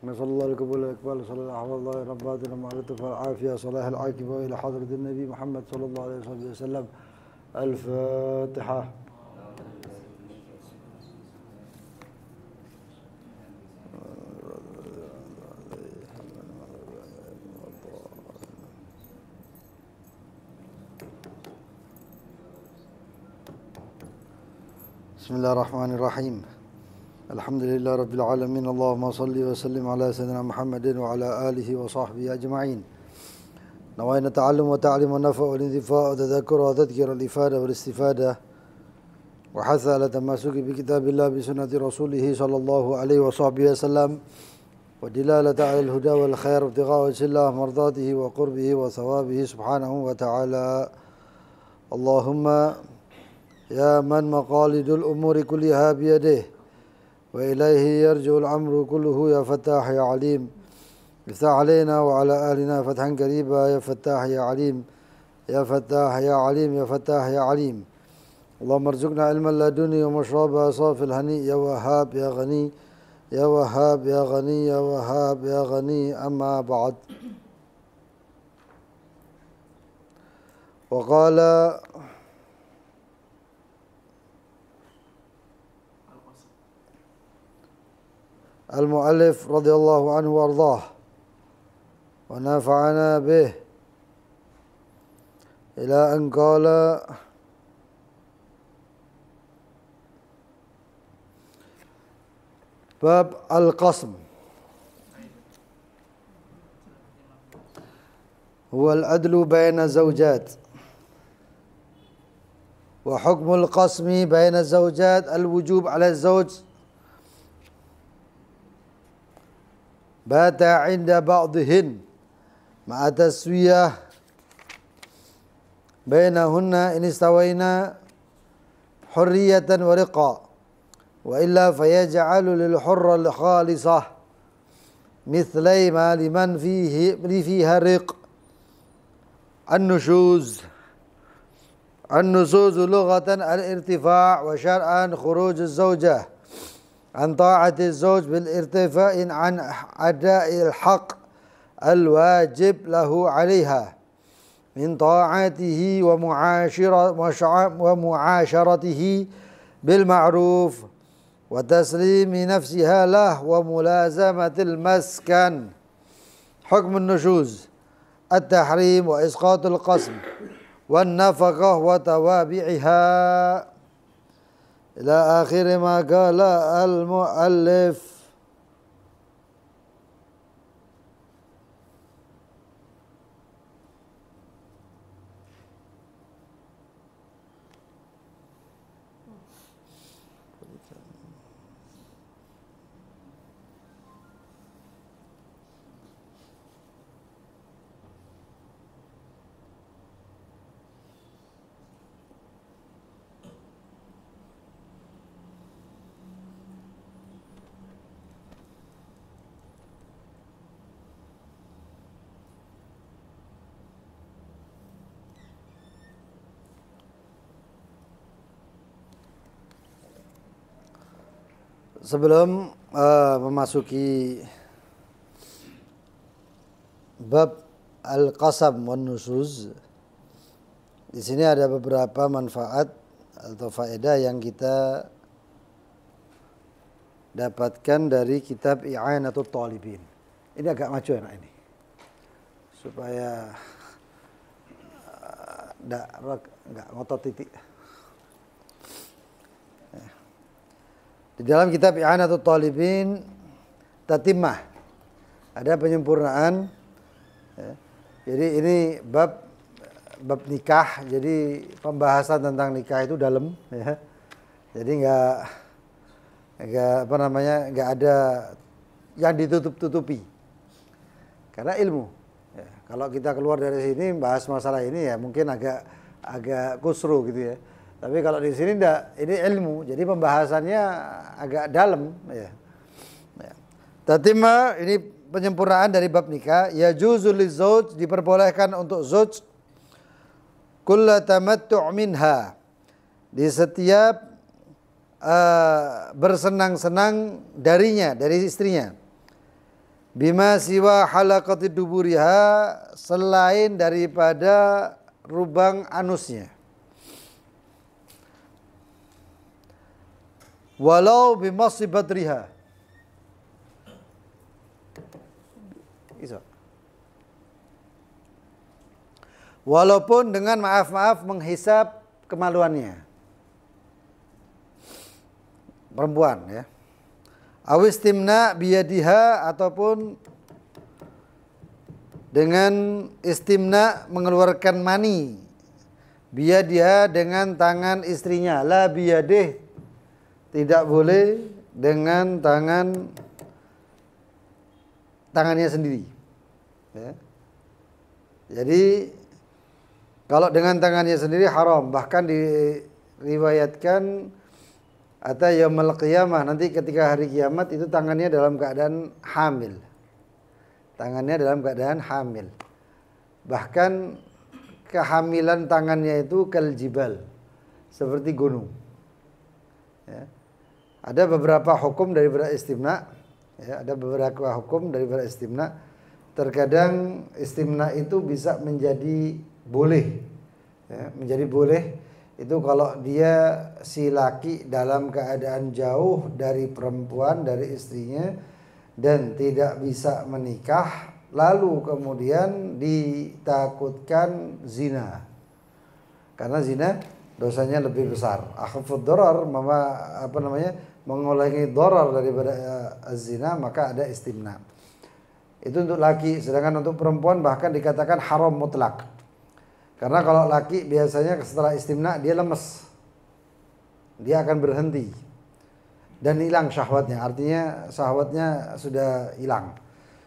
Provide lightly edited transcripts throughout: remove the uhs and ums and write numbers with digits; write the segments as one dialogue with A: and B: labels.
A: نسأل الله القبول والإقبال صلى الله عليه وسلم رباتنا مع اللطف والعافية صلاح العاقبة إلى حضرة النبي محمد صلى الله عليه وسلم. الفاتحة. بسم الله الرحمن الرحيم. الحمد لله رب العالمين. اللهم صل وسلم على سيدنا محمد وعلى آله وصحبه أجمعين. نوينا التعلم وتعليم والنفع والانتفاع والتذكر وتذكر الإفادة والاستفادة وحث على تمسك بكتاب الله بسنة رسوله صلى الله عليه وصحبه وسلم ودلالة على الهدى والخير وابتغاء وجه الله مرضاته وقربه وثوابه سبحانه وتعالى. اللهم يا من مقاليد الأمور كلها بيده وإليه يرجع الأمر كله يا فتاح يا عليم افتح علينا وعلى أهلنا فتحا قريبا يا فتاح يا عليم يا فتاح يا عليم يا فتاح يا عليم. اللهم ارزقنا علما لدني ومشربا صافي الهني يا وهاب يا غني يا وهاب يا غني يا وهاب يا غني. أما بعد. وقال المؤلف رضي الله عنه وارضاه ونفعنا به إلى أن قال باب القسم هو العدل بين الزوجات. وحكم القسم بين الزوجات الوجوب على الزوج بات عند بعضهن مع تسوية بينهن إن استوينا حرية ورقا وإلا فيجعل للحرة الخالصة مثلي ما لمن فيها رق. النشوز لغة الارتفاع وشرعا خروج الزوجة عن طاعة الزوج بالارتفاع عن أداء الحق الواجب له عليها من طاعته ومعاشرته بالمعروف وتسليم نفسها له وملازمة المسكن. حكم النشوز التحريم وإسقاط القسم والنفقة وتوابعها إلى آخر ما قال المؤلف. Sebelum memasuki bab al-qasam wan nusuz, di sini ada beberapa manfaat atau faedah yang kita dapatkan dari kitab I'anatul Talibin. Ini agak maju anak ini, supaya enggak ngotot titik. Di dalam kitab I'anatul Talibin tatimah ada penyempurnaan. Jadi ini bab nikah. Jadi pembahasan tentang nikah itu dalam, ya. Jadi enggak ada yang ditutup-tutupi. Karena ilmu. Ya, kalau kita keluar dari sini bahas masalah ini ya mungkin agak kusru gitu ya. Tapi kalau di sini enggak, ini ilmu, jadi pembahasannya agak dalam. Ya. Tatimah ini penyempurnaan dari bab nikah. Ya juzul lizauj, diperbolehkan untuk zauj kulla tamattu' minha, di setiap bersenang-senang darinya, dari istrinya. bima siwa halaqati duburiha, selain daripada lubang anusnya. Walau bimasi badriha. Walaupun dengan maaf-maaf menghisap kemaluannya. Perempuan ya. Awistimna biyadiha, ataupun dengan istimna mengeluarkan mani. Biyadiha dengan tangan istrinya. La biyadih, tidak boleh dengan tangannya sendiri ya. Jadi kalau dengan tangannya sendiri haram. Bahkan diriwayatkan atau yaumul qiyamah, nanti ketika hari kiamat itu tangannya dalam keadaan hamil. Tangannya dalam keadaan hamil. Bahkan kehamilan tangannya itu kal jibal, seperti gunung ya. Ada beberapa hukum daripada istimna ya, ada beberapa hukum daripada istimna. Terkadang istimna itu bisa menjadi boleh ya, menjadi boleh itu kalau dia si laki dalam keadaan jauh dari perempuan, dari istrinya, dan tidak bisa menikah, lalu kemudian ditakutkan zina. Karena zina dosanya lebih besar. Akhafud darar, mengulangi darar daripada zina, maka ada istimna. Itu untuk laki. Sedangkan untuk perempuan bahkan dikatakan haram mutlak. Karena kalau laki biasanya setelah istimna dia lemes, dia akan berhenti dan hilang syahwatnya. Artinya syahwatnya sudah hilang.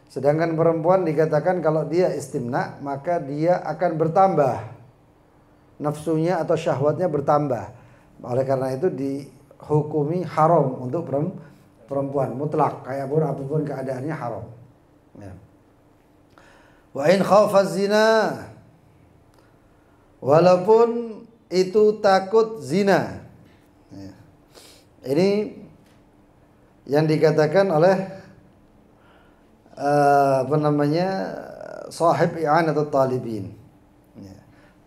A: Sedangkan perempuan dikatakan kalau dia istimna maka dia akan bertambah nafsunya atau syahwatnya bertambah. Oleh karena itu dihukumi haram untuk perempuan mutlak, kayak pun apapun keadaannya haram ya. Wa in khafa zina, walaupun itu takut zina ya. Ini yang dikatakan oleh sahib i'anatul talibin ya,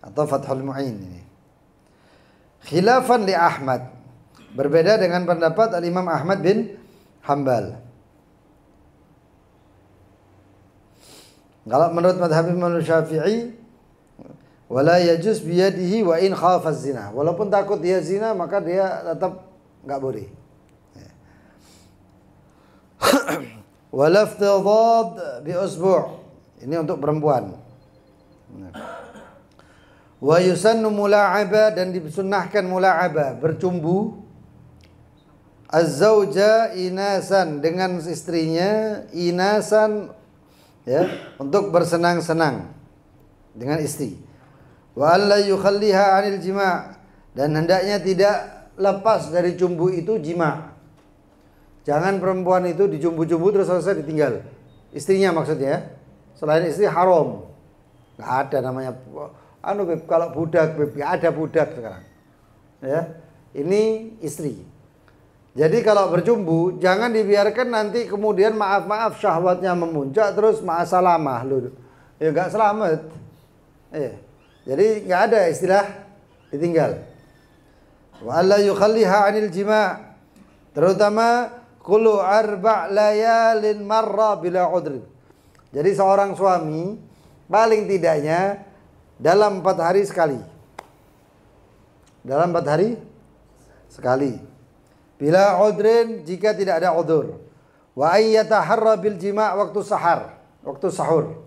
A: atau Fathul Mu'in ini. Khilafan li Ahmad, berbeda dengan pendapat Al-Imam Ahmad bin Hanbal. Kalau menurut madhab Imam Syafi'i, wala yajuz biyadihi wa in khafa zina, walaupun takut dia zina maka dia tetap enggak boleh. Wala iftidad bi usbu', ini untuk perempuan. Wa yusannu mula'aba, dan disunnahkan mula'aba, bercumbu az-zauja inasan, dengan istrinya, inasan ya, untuk bersenang-senang dengan istri. Wa alla yukhalliha 'anil jima', dan hendaknya tidak lepas dari cumbu itu jima'. Jangan perempuan itu dicumbu-cumbu terus selesai ditinggal. Istrinya maksudnya, selain istri haram. Enggak ada namanya kalau budak, ada budak sekarang. Ya. Ini istri. Jadi kalau bercumbu jangan dibiarkan nanti kemudian maaf-maaf syahwatnya memuncak terus ma'asalamah lu. Ya enggak selamat. Jadi enggak ada istilah ditinggal. Wa alla yukhalliha 'anil jima', terutama kullu arba' layalin marra bila udrin. Jadi seorang suami paling tidaknya dalam 4 hari sekali. Dalam 4 hari sekali. Bila udrin, jika tidak ada udzur. Wa ayyataharra bil jima' waktu sahur.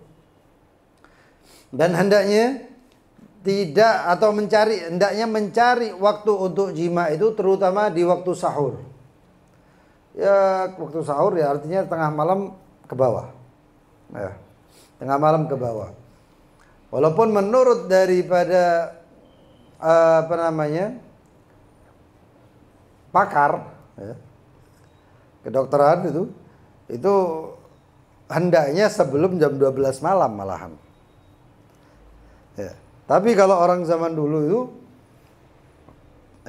A: Dan hendaknya mencari waktu untuk jima itu terutama di waktu sahur. Ya, waktu sahur ya artinya tengah malam ke bawah. Ya, tengah malam ke bawah. Walaupun menurut daripada pakar ya, kedokteran itu hendaknya sebelum jam 12 malam malahan. Ya. Tapi kalau orang zaman dulu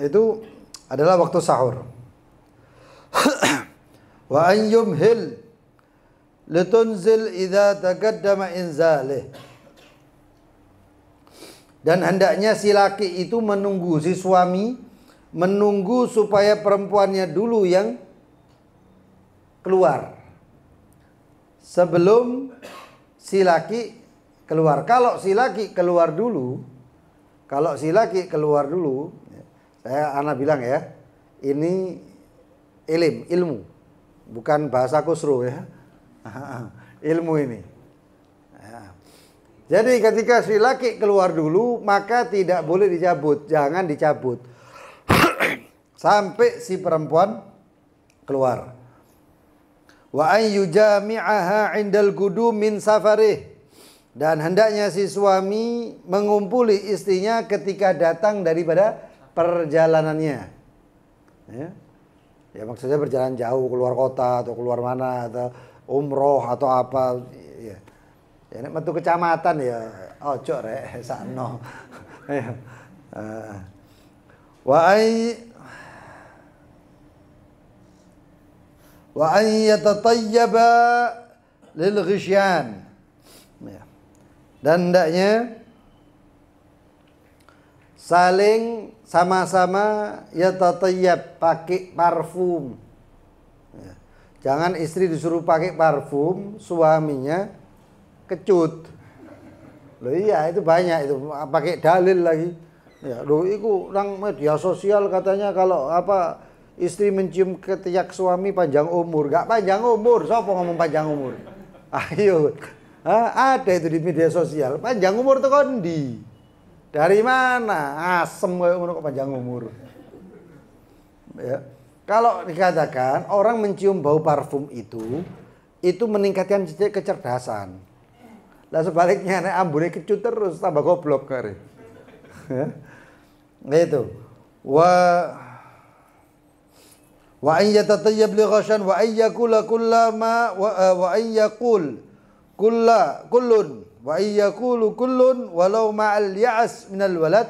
A: itu adalah waktu sahur. Wa an yumhil litunzil idza taqaddama inzalih. Dan hendaknya si laki itu menunggu, si suami menunggu supaya perempuannya dulu yang keluar sebelum si laki keluar. Kalau si laki keluar dulu, anak bilang ya, ini ilmu, bukan bahasa kusro ya. Ilmu ini. Jadi ketika si laki keluar dulu, maka tidak boleh dicabut, jangan dicabut sampai si perempuan keluar. Wa an yujami'aha 'indal qudum min safarih. Dan hendaknya si suami mengumpuli istrinya ketika datang daripada perjalanannya. Ya maksudnya berjalan jauh, keluar kota atau keluar mana, atau umroh atau apa ya. Ya nek metu kecamatan ya ojo rek sakno. Wa an yatatayyaba lil ghishyan. Dan hendaknya saling sama-sama yatatayyab, pakai parfum. Jangan istri disuruh pakai parfum, suaminya kecut. Loh iya itu banyak itu, pakai dalil lagi. Ya, loh itu nang media sosial katanya kalau apa istri mencium ketiak suami panjang umur. Gak panjang umur, siapa ngomong panjang umur? Ayo. Ada itu di media sosial. Panjang umur tuh kondi. Dari mana? Asem kayak ngono kok panjang umur. Ya. Kalau dikatakan orang mencium bau parfum itu meningkatkan kecerdasan. Lah sebaliknya nek ambune kecut terus tambah goblok kare. Nah itu. Wa an yatatayyab li ghashan wa ay yakula kullama wa ay yaqul kullun wa ay yaqulu kullun walau ma'al ya'as minal walad.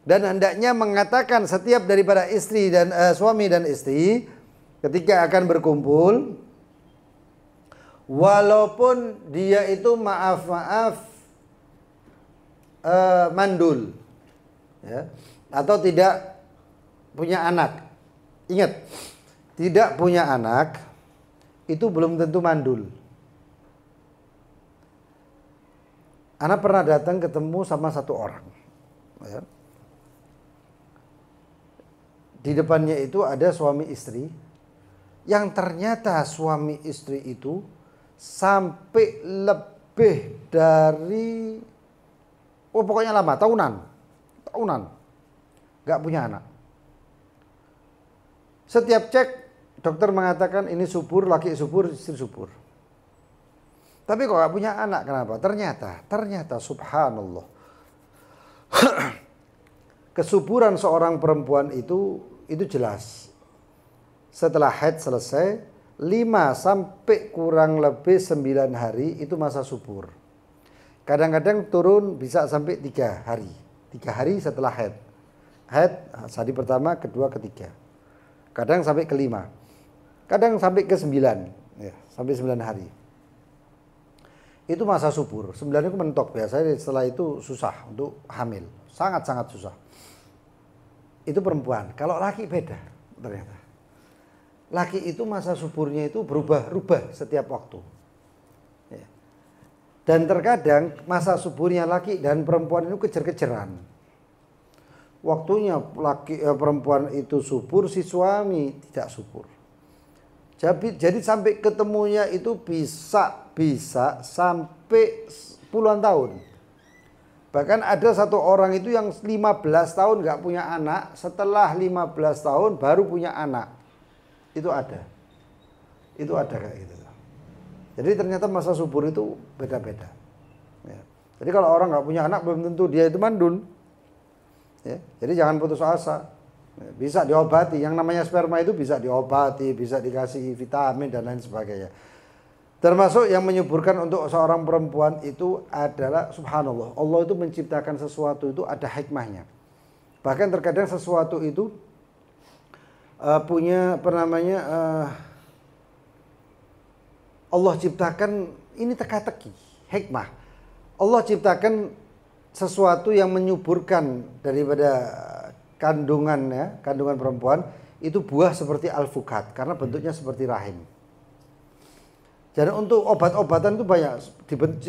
A: Dan hendaknya mengatakan setiap daripada istri dan suami dan istri ketika akan berkumpul, walaupun dia itu mandul ya, atau tidak punya anak. Ingat, tidak punya anak itu belum tentu mandul. Ana pernah datang ketemu sama satu orang ya. Di depannya itu ada suami istri yang ternyata suami istri itu sampai lebih dari pokoknya lama, tahunan gak punya anak. Setiap cek dokter mengatakan ini subur, laki subur, istri subur. Tapi kok gak punya anak, kenapa? Ternyata subhanallah kesuburan seorang perempuan itu jelas. Setelah haid selesai 5 sampai kurang lebih 9 hari itu masa subur. Kadang-kadang turun bisa sampai 3 hari. 3 hari setelah haid. Haid hari pertama, kedua, ketiga. Kadang sampai ke 5. Kadang sampai ke 9. Ya, sampai 9 hari. Itu masa subur. 9 itu mentok. Biasanya setelah itu susah untuk hamil. Sangat-sangat susah. Itu perempuan. Kalau laki beda ternyata. Laki itu masa suburnya itu berubah-ubah setiap waktu. Ya. Dan terkadang masa suburnya laki dan perempuan itu kejar-kejaran. Waktunya perempuan itu subur, si suami tidak subur. Jadi sampai ketemunya itu bisa sampai puluhan tahun. Bahkan ada satu orang itu yang 15 tahun gak punya anak, setelah 15 tahun baru punya anak. Itu ada kayak gitu. Jadi ternyata masa subur itu beda-beda. Ya. Jadi kalau orang gak punya anak belum tentu dia itu mandul. Ya. Jadi jangan putus asa. Ya. Bisa diobati, yang namanya sperma itu bisa diobati, bisa dikasih vitamin dan lain sebagainya. Termasuk yang menyuburkan untuk seorang perempuan itu adalah subhanallah, Allah itu menciptakan sesuatu itu ada hikmahnya. Bahkan terkadang sesuatu itu punya Allah ciptakan ini teka-teki, hikmah. Allah ciptakan sesuatu yang menyuburkan daripada kandungan perempuan itu buah seperti alfukat karena bentuknya seperti rahim. Jadi untuk obat-obatan itu banyak.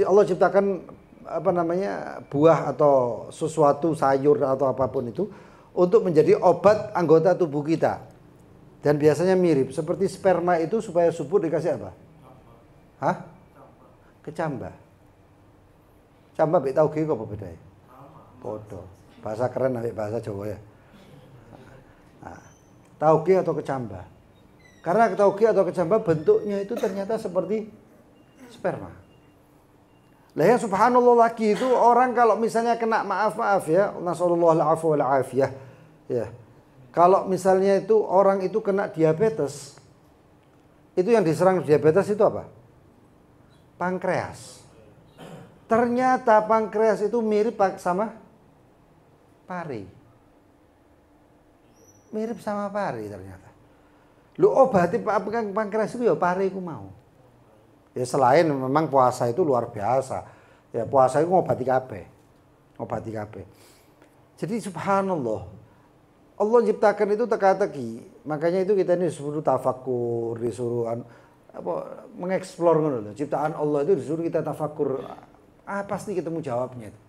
A: Allah ciptakan buah atau sesuatu sayur atau apapun itu untuk menjadi obat anggota tubuh kita. Dan biasanya mirip seperti sperma itu supaya subur dikasih apa? Hah? Kecambah. Cambah mbek tauge kok apa bedanya? Podo. Bahasa keren ambek bahasa Jawa ya. Nah, tauge atau kecambah. Karena tauge atau kecambah bentuknya itu ternyata seperti sperma. Lah ya subhanallah lagi itu orang kalau misalnya kena maaf ya, nasallallahu alaihi wal afiyah. Ya. Kalau misalnya itu orang itu kena diabetes, itu yang diserang diabetes itu apa? Pankreas. Ternyata pankreas itu mirip sama pari. Mirip sama pari ternyata. Lu obati pankreas itu ya pari ku mau. Ya selain memang puasa itu luar biasa. Ya puasa itu ngobati kabeh. Ngobati kabeh. Jadi subhanallah. Allah ciptakan itu teka-teki. Makanya itu kita ini disuruh tafakur, disuruh mengeksplor ngono lho. Ciptaan Allah itu disuruh kita tafakur. Pasti ketemu jawabnya itu.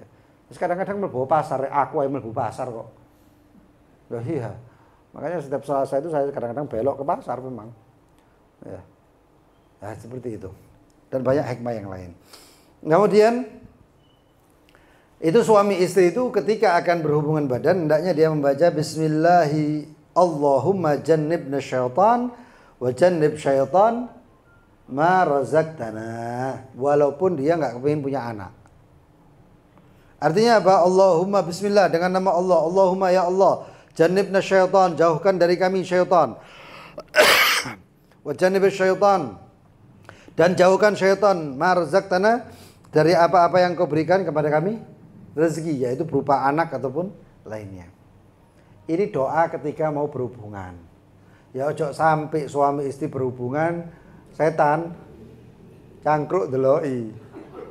A: Ya. Terus kadang-kadang mlebu pasar, aku ae mlebu pasar kok. Loh iya. Makanya setiap Selasa itu saya kadang-kadang belok ke pasar memang. Ya. Nah, seperti itu. Dan banyak hikmah yang lain. Kemudian itu suami istri itu ketika akan berhubungan badan hendaknya dia membaca bismillahi Allahumma jannibna syaitan wa jannib syaitan ma razaqtana, walaupun dia enggak kepengin punya anak. Artinya apa? Allahumma bismillah, dengan nama Allah. Allahumma ya Allah, jannibna syaitan, jauhkan dari kami syaitan. Wa jannib syaitan, dan jauhkan syaitan ma razaqtana, dari apa-apa yang kau berikan kepada kami rezeki, yaitu berupa anak ataupun lainnya. Ini doa ketika mau berhubungan. Ya ojo sampai suami istri berhubungan setan cangkruk deloki.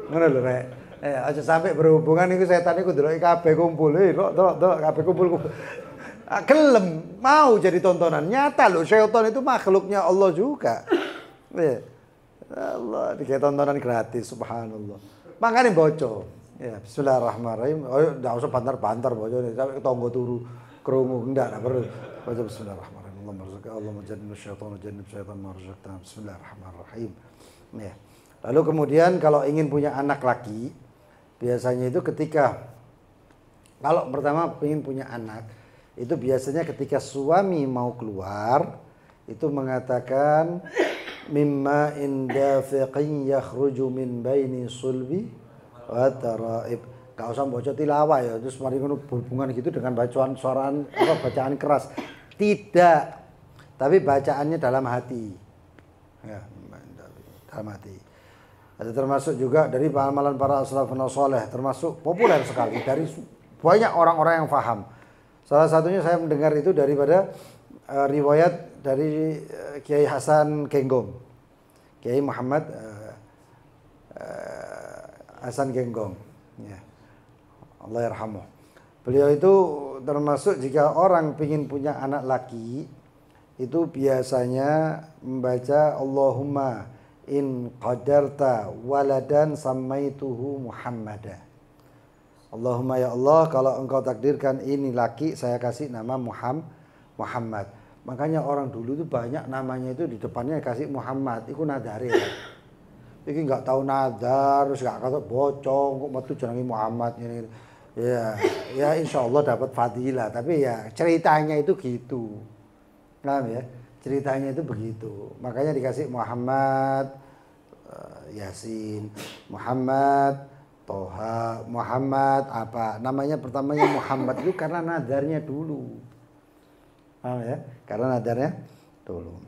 A: Ngono lho rek. Aja sampai berhubungan iku setan iku deloki kabeh kumpul. Delok kabeh kumpul. Gelem mau jadi tontonan. Nyata loh, syaitan itu makhluknya Allah juga. Allah dikasih tontonan gratis, subhanallah. Makanya bocor. Ya, bismillahirrahmanirrahim. Oh, enggak usah bantar-bantar bocor sampai tonggo turu krungu, enggak perlu. Baca bismillahirrahmanirrahim. Allahumma jannibna syaitan wa jannib syaitan ma razaqtana. Bismillahirrahmanirrahim. Ya. Lalu kemudian kalau ingin punya anak laki, biasanya itu ketika kalau pertama ingin punya anak, itu biasanya ketika suami mau keluar itu mengatakan mimma indafiqin yakhruju min baini sulbi wa taraib. Gak usah baca tilawah ya, terus mari ngono hubungan gitu dengan bacaan keras. Tidak. Tapi bacaannya dalam hati. Ya, dalam hati. Ada termasuk juga dari amalan para salafun saleh, termasuk populer sekali dari banyak orang-orang yang paham. Salah satunya saya mendengar itu daripada riwayat dari Kiai Hasan Genggong. Kiai Muhammad Hasan Genggong, ya. Allah yarhamuh. Beliau itu termasuk jika orang ingin punya anak laki, itu biasanya membaca Allahumma in qadarta waladan samaituhu Muhammada. Allahumma ya Allah, kalau engkau takdirkan ini laki, saya kasih nama Muhammad. Makanya orang dulu itu banyak namanya itu di depannya kasih Muhammad, itu nadare. Iki nggak tahu nadar, terus nggak kata bocong, kok metu jenenge Muhammad ini. Ya insya Allah dapat fadilah. Tapi ya ceritanya itu gitu, paham ya? Ceritanya itu begitu. Makanya dikasih Muhammad Yasin, Muhammad Toha, Muhammad apa namanya pertamanya Muhammad itu karena nadarnya dulu, paham ya? Karena nadarnya dulu.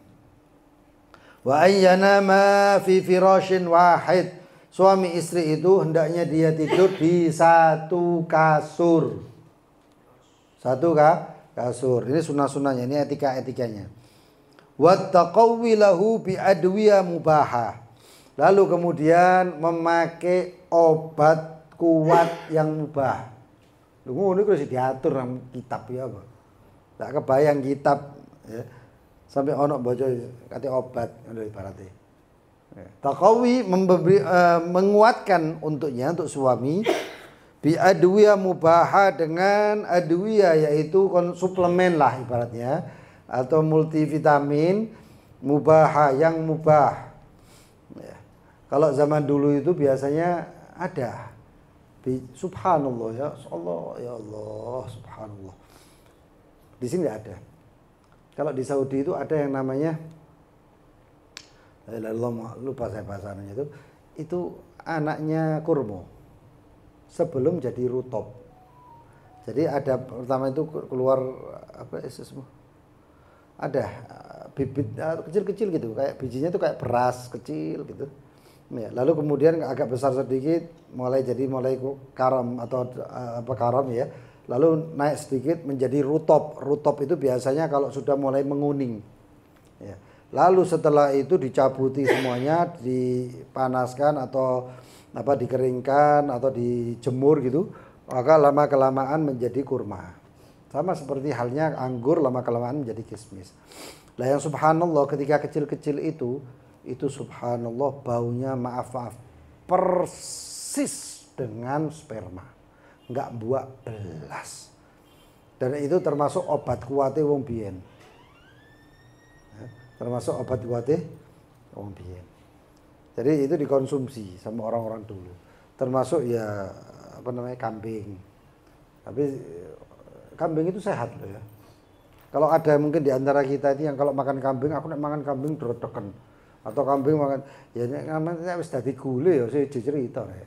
A: Wa ayyanama fi firashin wahid. Suami istri itu hendaknya dia tidur di satu kasur. Satu kasur. Ini sunnah-sunnahnya, ini etika-etikanya. Wattaqawwi lahu bi adwiya mubaha. Lalu kemudian memakai obat kuat yang mubah. Lho ngono iku wis diatur nang kitab ya apa. Tak kebayang kitab ya. Sampai ono baca kate obat ngono ibaratnya. Taqawi menguatkan untuknya, untuk suami, bi adwiya mubaha, dengan adwiya yaitu suplemen lah ibaratnya, atau multivitamin mubaha yang mubah. Ya. Kalau zaman dulu itu biasanya ada subhanallah ya Allah, ya Allah, subhanallah. Di sini tidak ada. Kalau di Saudi itu ada yang namanya, lupa saya bahasanya itu anaknya kurma sebelum jadi rutop. Jadi ada pertama itu keluar apa semua, ada bibit kecil-kecil gitu, kayak bijinya itu kayak beras kecil gitu. Ya, lalu kemudian agak besar sedikit, mulai karam atau karam ya. Lalu naik sedikit menjadi rutop. Rutop itu biasanya kalau sudah mulai menguning. Ya. Lalu setelah itu dicabuti semuanya, dipanaskan atau dikeringkan atau dijemur gitu, maka lama kelamaan menjadi kurma. Sama seperti halnya anggur, lama kelamaan menjadi kismis. Lah yang subhanallah ketika kecil-kecil itu subhanallah baunya maaf persis dengan sperma, nggak buak belas. Dan itu termasuk obat kuate wong biyen. Termasuk obat kuate wong biyen. Jadi itu dikonsumsi sama orang-orang dulu. Termasuk ya kambing. Tapi kambing itu sehat loh ya. Kalau ada mungkin di antara kita ini yang kalau makan kambing, aku nek mangan kambing drodoken. Atau kambing makan ya nek wis dadi gule ya siji cerita rek.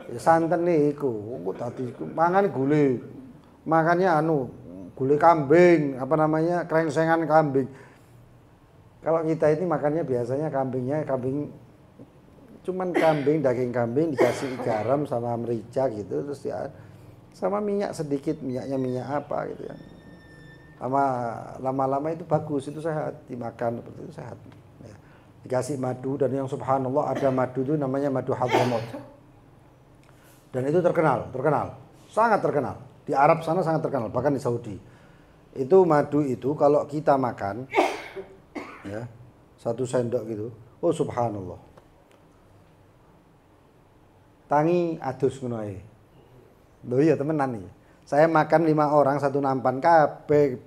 A: Ya santen niku, engko dadi mangan gule. Makannya gule kambing, krengsengan kambing. Kalau kita ini makannya biasanya daging kambing dikasih garam sama merica gitu, terus ya sama minyak sedikit, minyak apa gitu ya. Lama-lama itu bagus, itu sehat, dimakan seperti itu sehat. Ya. Dikasih madu, dan yang subhanallah ada madu itu namanya madu Hadramaut. Dan itu terkenal, sangat terkenal. Di Arab sana sangat terkenal, bahkan di Saudi. Itu madu itu kalau kita makan ya, 1 sendok gitu, oh subhanallah, tangi adus ngono ae. Lho iya temenan nih. Saya makan 5 orang 1 nampan kabeh,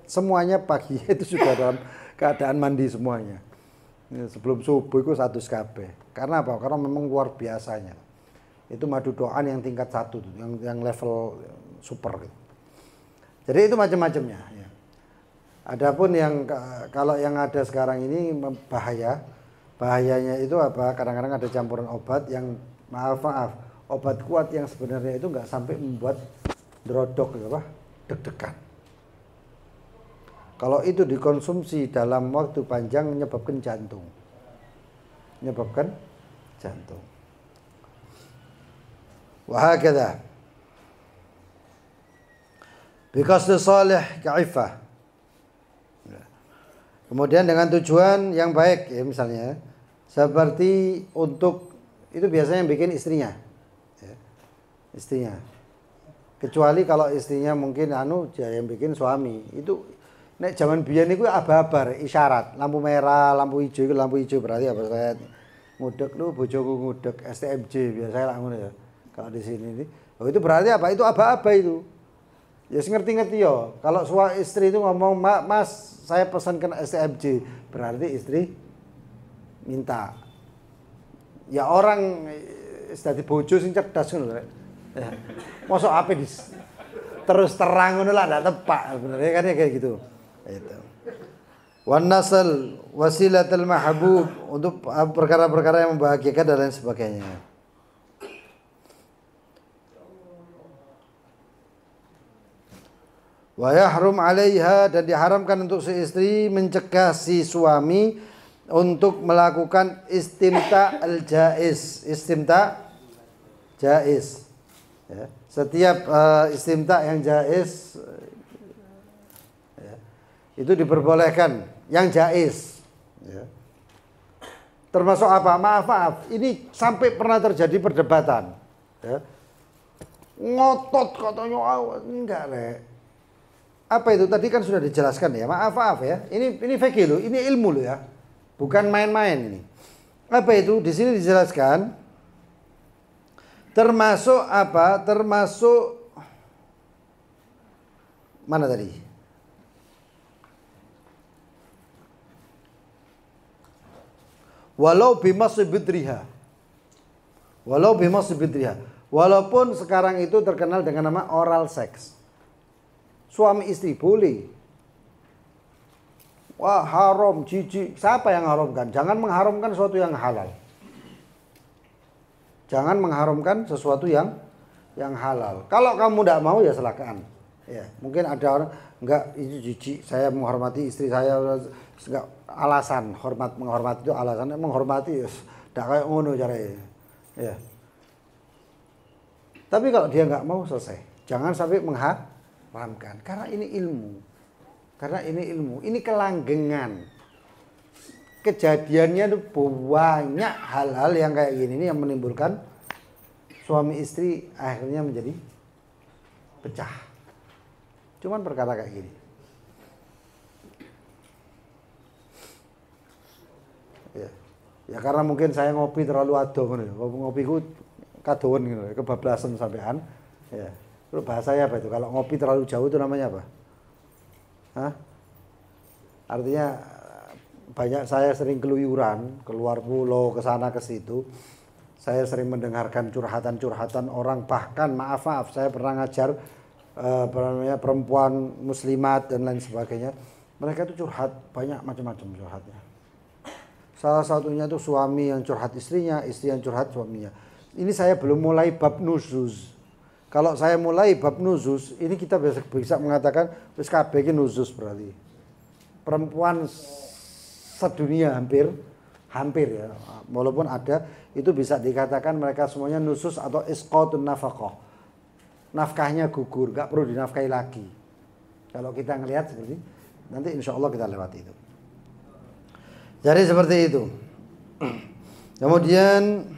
A: semuanya pagi itu sudah dalam keadaan mandi semuanya. Sebelum subuh itu 1 kabeh. Karena apa? Karena memang luar biasanya. Itu madu doan yang tingkat 1 tuh, yang level super gitu. Jadi itu macam-macamnya ya. Adapun yang kalau yang ada sekarang ini bahayanya itu apa? Kadang-kadang ada campuran obat yang maaf obat kuat yang sebenarnya itu nggak sampai membuat drodok deg-degan. Kalau itu dikonsumsi dalam waktu panjang menyebabkan jantung. Wahakadha. Biqasdi salih ka'ifah. Kemudian dengan tujuan yang baik ya, misalnya seperti untuk itu biasanya yang bikin istrinya ya. Istrinya, kecuali kalau istrinya mungkin yang bikin suami. Itu nek zaman biyen niku aba-aba isyarat, lampu merah, lampu hijau berarti apa, saya ngudek lu bojoku ngudek, STMJ biasanya lah ngono ya. Kalau di sini itu berarti apa? Itu aba-aba itu. Ya ngerti-ngerti ya. Kalau istri itu ngomong, "Mas, saya pesankan STMJ," berarti istri minta. Ya orang dadi bojo sing cerdas ngono lho. Ya. Mosok ape terus terang ngono lah ndak tepak bener kan ya kayak gitu. Itu. Wan nasl wasilatul mahbub, untuk perkara-perkara yang membahagiakan dan lain sebagainya. Wa yahrum 'alaiha, dan diharamkan untuk si istri mencegah si suami untuk melakukan istimta al-jaiz. Istimta jaiz. Ya. Setiap istimta yang jaiz ya, itu diperbolehkan yang jaiz. Ya. Termasuk apa? Maaf, ini sampai pernah terjadi perdebatan. Ya. Ngotot katanya, enggak Rek. Apa itu? Tadi kan sudah dijelaskan ya. Maaf ya. Ini fikih loh, ini ilmu loh ya. Bukan main-main ini. Apa itu? Di sini dijelaskan termasuk apa? Termasuk mana tadi? Walau bimasibidriha. Walaupun sekarang itu terkenal dengan nama oral sex. Suami istri boleh. Wah, haram, jijik. Siapa yang haramkan? Jangan mengharamkan sesuatu yang halal. Jangan mengharamkan sesuatu yang halal. Kalau kamu tidak mau ya silakan. Ya, mungkin ada orang enggak, itu jijik, saya menghormati istri saya, enggak, alasan menghormati itu alasannya menghormati ya ndak kayak ngono caranya. Ya. Tapi kalau dia enggak mau selesai. Jangan sampai mengharamkan karena ini ilmu. Ini kelanggengan. Kejadiannya itu banyak hal-hal yang kayak gini yang menimbulkan suami istri akhirnya menjadi pecah. Cuman perkara kayak gini. Ya karena mungkin saya ngopi terlalu ado ngopiku kadoan gitu, kebablasan sampean. Ya. Itu bahasanya apa itu? Kalau ngopi terlalu jauh itu namanya apa? Hah? Artinya saya sering keluyuran, keluar pulau, ke sana ke situ. Saya sering mendengarkan curhatan-curhatan orang, bahkan maaf saya pernah ngajar perempuan muslimat dan lain sebagainya. Mereka itu curhat banyak macam-macam curhatnya. Salah satunya itu suami yang curhat istrinya, istri yang curhat suaminya. Ini saya belum mulai bab nuzuz. Kalau saya mulai bab nuzuz, ini kita bisa mengatakan wis kabeh iki nuzuz berarti. Perempuan sedunia hampir ya. Walaupun ada, itu bisa dikatakan mereka semuanya nuzuz atau isqatun nafaqah. Nafkahnya gugur, gak perlu dinafkahi lagi. Kalau kita ngelihat seperti nanti insya Allah kita lewati itu. Jadi seperti itu. Kemudian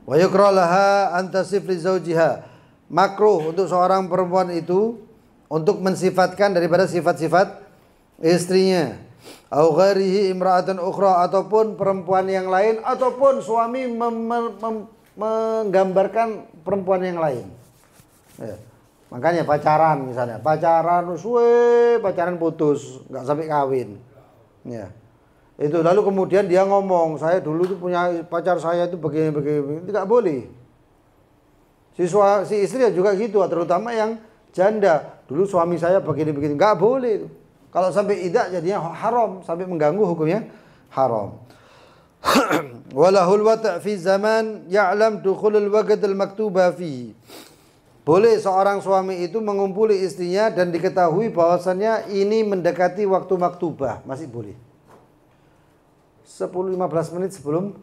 A: wa yukra laha an tasif li zawjiha. Makruh untuk seorang perempuan itu untuk mensifatkan daripada sifat-sifat istrinya. Au ghairihi imra'atan ukhra, ataupun perempuan yang lain, ataupun suami menggambarkan perempuan yang lain. Ya. Makanya pacaran misalnya, pacaran putus, nggak sampai kawin. Ya. Itu lalu kemudian dia ngomong, saya dulu tuh punya pacar saya itu begini, tidak boleh. Si istri juga gitu, terutama yang janda. Dulu suami saya begini, nggak boleh. Kalau sampai tidak jadinya haram, sampai mengganggu hukumnya haram. Walahul wata' fi zaman ya'lam dukhulul waqt al-maktuba fi. Boleh seorang suami itu mengumpuli istrinya dan diketahui bahwasannya ini mendekati waktu maktubah, masih boleh. 10-15 menit sebelum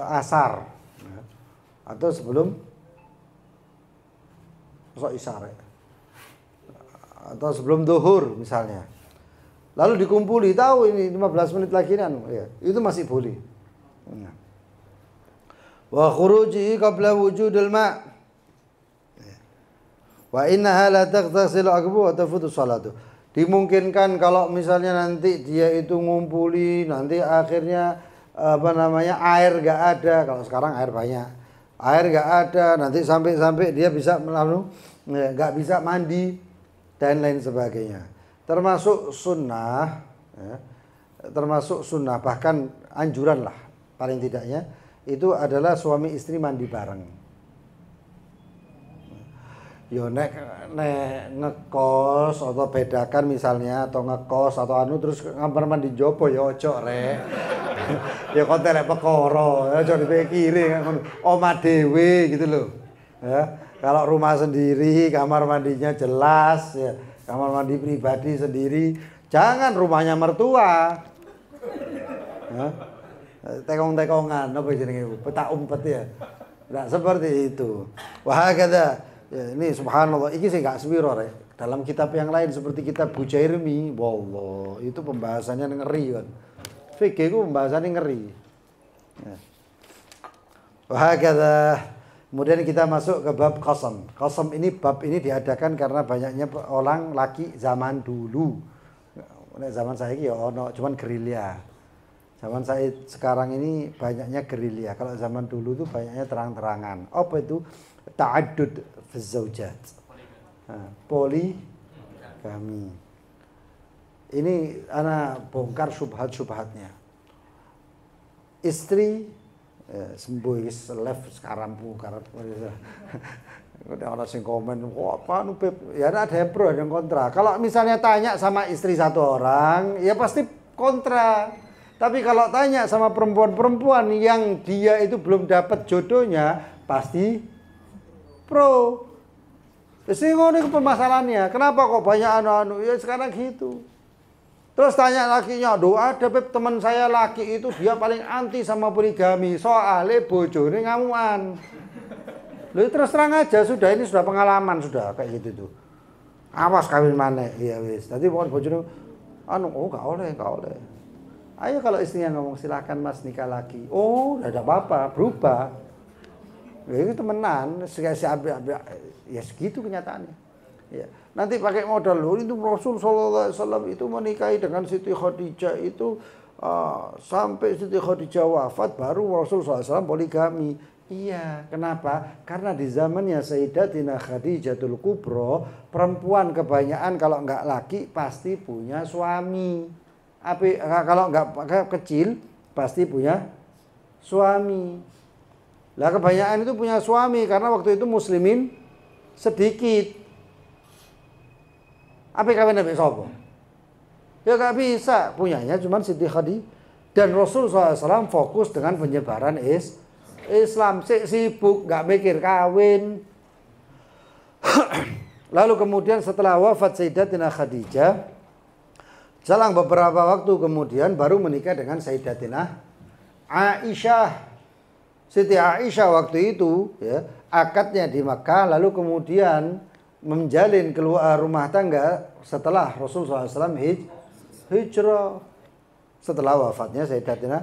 A: asar atau sebelum isya atau sebelum zuhur misalnya. Lalu dikumpuli, tahu ini 15 menit lagi kan, ya, itu masih boleh. Wa khurujihi qabla wujudil ma'. Wa innaha la taghtasilu aqbu wa tafutu salatu. Dimungkinkan kalau misalnya nanti dia itu ngumpuli, nanti akhirnya air gak ada. Kalau sekarang air banyak, air gak ada, nanti sampai dia bisa gak bisa mandi dan lain sebagainya. Termasuk sunnah, ya, bahkan anjuran lah paling tidaknya itu adalah suami istri mandi bareng. Yo nek ngekos atau bedakan misalnya, atau ngekos atau terus kamar mandi jopo ya ojo rek. Ya kok telek perkara, aja dipikiri omah dhewe gitu loh. Ya, kalau rumah sendiri kamar mandinya jelas ya, kamar mandi pribadi sendiri, jangan rumahnya mertua. Ya. Tekong-tekongan apa jenenge petak umpet ya. Enggak seperti itu. Wah hakadha. Ya, ini subhanallah, ini sih gak sepiro rek. Dalam kitab yang lain seperti kitab Bujairmi, wallah, itu pembahasannya ngeri kan. Fikih itu pembahasannya ngeri. Ya. Wahakadha. Kemudian kita masuk ke bab qasam. Qasam ini, bab ini diadakan karena banyaknya orang laki zaman dulu. Zaman saya ini ya cuman gerilya. Zaman saya sekarang ini banyaknya gerilya. Kalau zaman dulu itu banyaknya terang-terangan. Apa itu? Ta'addud fi zaujat. Poligami. Ini anak bongkar syubhat-syubhatnya. Istri sembuh left sekarang karena udah orang sing komen, wah apa nu ya ada yang pro ada yang kontra. Kalau misalnya tanya sama istri satu orang, ya pasti kontra. Tapi kalau tanya sama perempuan-perempuan yang dia itu belum dapat jodohnya, pasti pro. Jadi ngono permasalahannya. Kenapa kok banyak anu-anu? Ya sekarang gitu. Terus tanya lakinya, doa ada teman saya laki itu dia paling anti sama poligami. Soalnya bojone ngamuan. Lalu terus terang aja sudah, ini sudah pengalaman sudah kayak gitu tuh. Awas kawin mana? Iya wis. Tadi bukan bojone gak oleh. Ayo kalau istrinya ngomong silakan Mas nikah lagi. Oh, enggak ada apa-apa, berubah. Ya itu temenan, ya segitu kenyataannya. Ya. Nanti pakai modal loh, itu Rasul sallallahu alaihi wasallam itu menikahi dengan Siti Khadijah itu sampai Siti Khadijah wafat baru Rasul sallallahu alaihi wasallam poligami. Iya, kenapa? Karena di zamannya Sayyidatina Khadijatul Kubro, perempuan kebanyakan kalau enggak laki pasti punya suami. Kalau enggak kecil pasti punya suami. Lah kebanyakan itu punya suami karena waktu itu muslimin sedikit. Apa kawin nabi sapa? Ya gak bisa, punyanya cuma Siti Khadijah. Dan Rasul SAW fokus dengan penyebaran Islam, sibuk gak mikir kawin. Lalu kemudian setelah wafat Sayyidatina Khadijah, selang beberapa waktu kemudian baru menikah dengan Sayyidatina Aisyah. Siti Aisyah waktu itu ya, akadnya di Makkah, lalu kemudian menjalin keluar rumah tangga setelah Rasulullah SAW hijrah. Setelah wafatnya Sayyidatina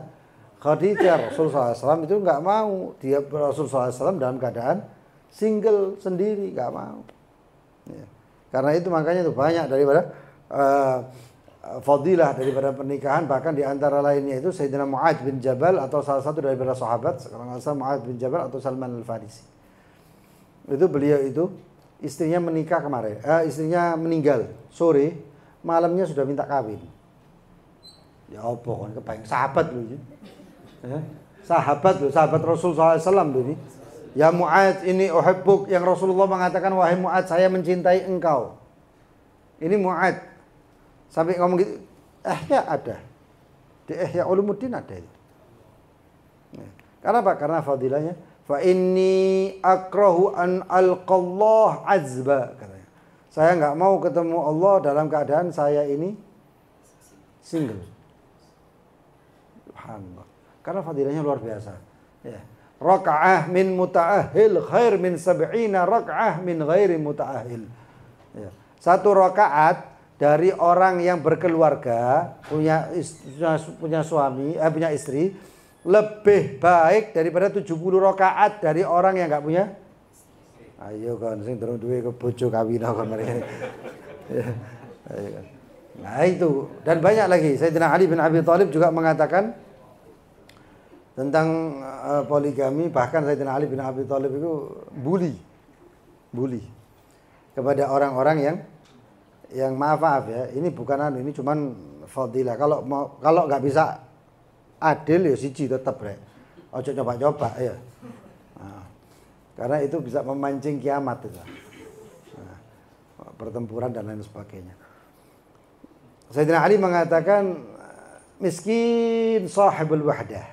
A: Khadijah, Rasulullah SAW itu nggak mau. Dia Rasulullah SAW dalam keadaan single sendiri, nggak mau. Ya. Karena itu makanya itu banyak daripada fadilah daripada pernikahan, bahkan di antara lainnya itu Sayyidina Mu'adz bin Jabal atau salah satu daripada sahabat, sekarang Mu'adz bin Jabal atau Salman Al-Farisi. Itu beliau itu istrinya menikah kemarin, istrinya meninggal sore, malamnya sudah minta kawin. Ya apa kan kebayang sahabat loh ini. Ya, sahabat Rasulullah SAW loh ini. Ya Mu'adz ini uhibbuk, yang Rasulullah mengatakan wahai Mu'adz saya mencintai engkau. Ini Mu'adz sampai ngomong gitu, ya ada. Di Ihya Ulumuddin ada itu. Ya. Karena apa? Karena fadilahnya fa inni akrahu an alqallah azba katanya. Saya enggak mau ketemu Allah dalam keadaan saya ini single. Subhanallah. Karena fadilahnya luar biasa. Ya. Raka'ah min muta'ahil khair min 70 raka'ah min ghairi muta'ahil. Ya. Satu rakaat dari orang yang berkeluarga, punya suami, punya istri, lebih baik daripada 70 rakaat dari orang yang enggak punya. Ayo kan sing durung duwe bojo kawin kan mereka. Nah itu, dan banyak lagi. Sayyidina Ali bin Abi Thalib juga mengatakan tentang poligami, bahkan Sayyidina Ali bin Abi Thalib itu bully kepada orang-orang yang maaf ya, ini bukan ini cuman fadilah. Kalau nggak bisa adil ya siji tetap rek. Ojo coba-coba ya. Nah, karena itu bisa memancing kiamat itu. Nah, pertempuran dan lain sebagainya. Sayyidina Ali mengatakan miskin sahibul wahdah.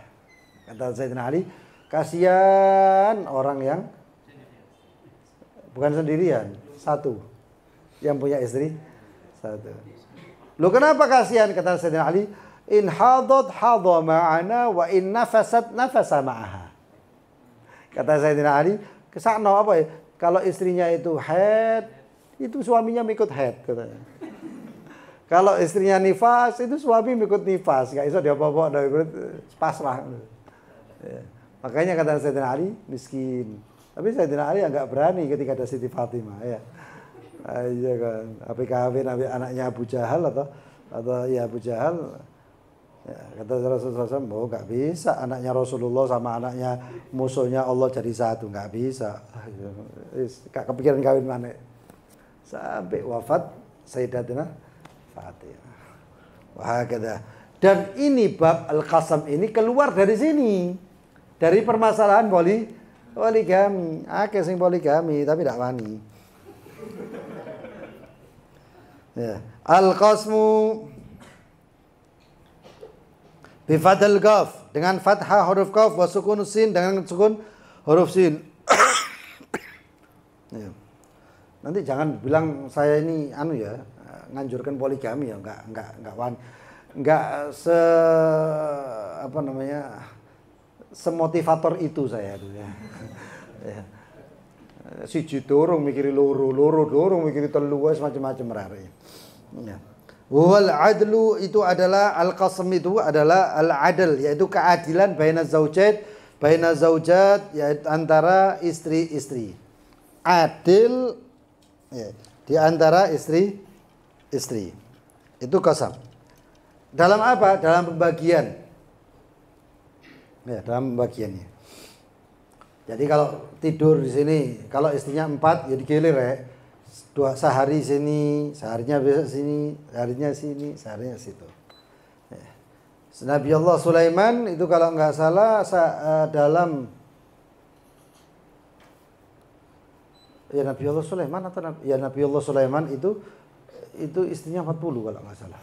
A: Kata Sayyidina Ali, kasihan orang yang bukan sendirian, satu. Yang punya istri satu. Loh kenapa kasihan? Kata Sayyidina Ali, in hadat hadha ma'ana wa in nafasat nafasa ma'aha. Kata Sayyidina Ali, kesana apa ya? Kalau istrinya itu haid, itu suaminya mengikut haid katanya. Kalau istrinya nifas, itu suami mengikut nifas. Gak bisa diapa-apa, pasrah. Ya. Makanya kata Sayyidina Ali, miskin. Tapi Sayyidina Ali agak berani ketika ada Siti Fatimah. Ya. Iya kan. Apa kawin anaknya Abu Jahal atau ya Abu Jahal. Ya, kata Rasulullah SAW, oh gak bisa anaknya Rasulullah sama anaknya musuhnya Allah jadi satu, gak bisa. Gak kepikiran kawin mana. Sampai wafat Sayyidatina Fatimah. Wah kata. Dan ini bab al-qasam ini keluar dari sini, dari permasalahan poligami. Akeh sing poligami tapi tidak wani. Ya. Al-qasmu bifadil qaf, dengan fathah huruf qaf wa sukun sin, dengan sukun huruf sin. Ya. Nanti jangan bilang saya ini nganjurkan poligami ya, enggak semotivator itu saya tuh ya. Ya. Siji dorong mikiri loro dorong mikiri telu macam-macam rare. Ya. Wal adlu itu adalah al-qasam, itu adalah al-adl, yaitu keadilan baina zaujat, yaitu antara istri-istri. Adil ya, di antara istri-istri. Itu qasam. Dalam apa? Dalam pembagian. Ya, dalam pembagiannya. Jadi kalau tidur di sini, kalau istrinya 4 ya digilir ya. 2 sehari sini, seharinya besok sini, seharinya sini, seharinya situ. Ya. Nabi Allah Sulaiman itu kalau nggak salah dalam ya Nabi Allah Sulaiman atau Nabi Allah Sulaiman itu istrinya 40 kalau nggak salah.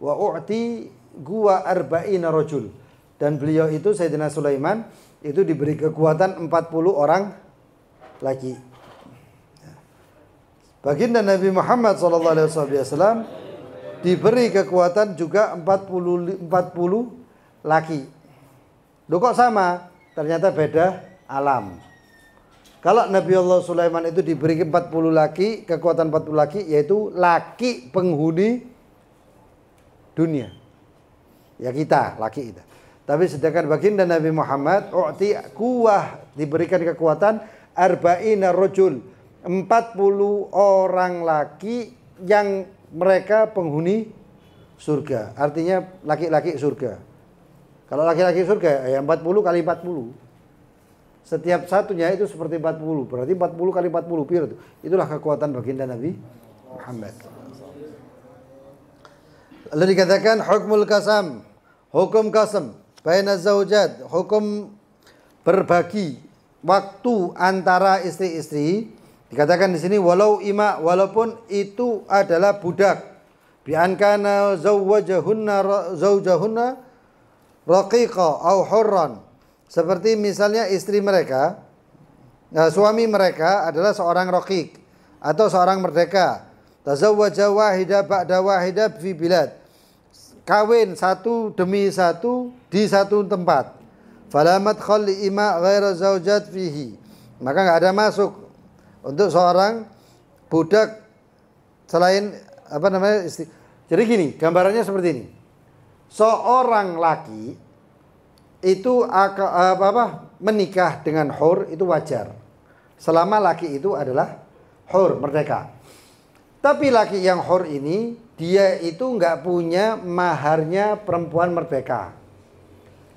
A: Wa u'ti gua arba'ina rajul, dan beliau itu Sayyidina Sulaiman itu diberi kekuatan 40 orang laki. Baginda Nabi Muhammad SAW diberi kekuatan juga 40 laki. Loh kok sama? Ternyata beda alam. Kalau Nabi Allah Sulaiman itu diberi 40 laki, kekuatan 40 laki, yaitu laki penghuni dunia. Ya kita, laki kita. Tapi sedangkan baginda Nabi Muhammad diberikan kekuatan arba'ina rajul, 40 orang laki yang mereka penghuni surga. Artinya laki-laki surga. Kalau laki-laki surga ya 40 kali 40. Setiap satunya itu seperti 40. Berarti 40 kali 40 piro itu. Itulah kekuatan baginda Nabi Muhammad. Lalu dikatakan hukmul qasam, hukum qasam baina zaujat, hukum berbagi waktu antara istri-istri. Dikatakan di sini walaupun itu adalah budak, bi an kana zaujahunna raqiqa au hurran. Seperti misalnya istri mereka, suami mereka adalah seorang raqiq atau seorang merdeka. Tazawwaja wahida ba'da wahida fi bilad. Kawin satu demi satu di satu tempat. Falamat khalli ima ghaira zaujat fihi. Maka enggak ada masuk untuk seorang budak selain istri. Jadi gini, gambarannya seperti ini. Seorang laki itu menikah dengan hur itu wajar. Selama laki itu adalah hur, merdeka. Tapi laki yang hur ini dia itu nggak punya maharnya perempuan merdeka.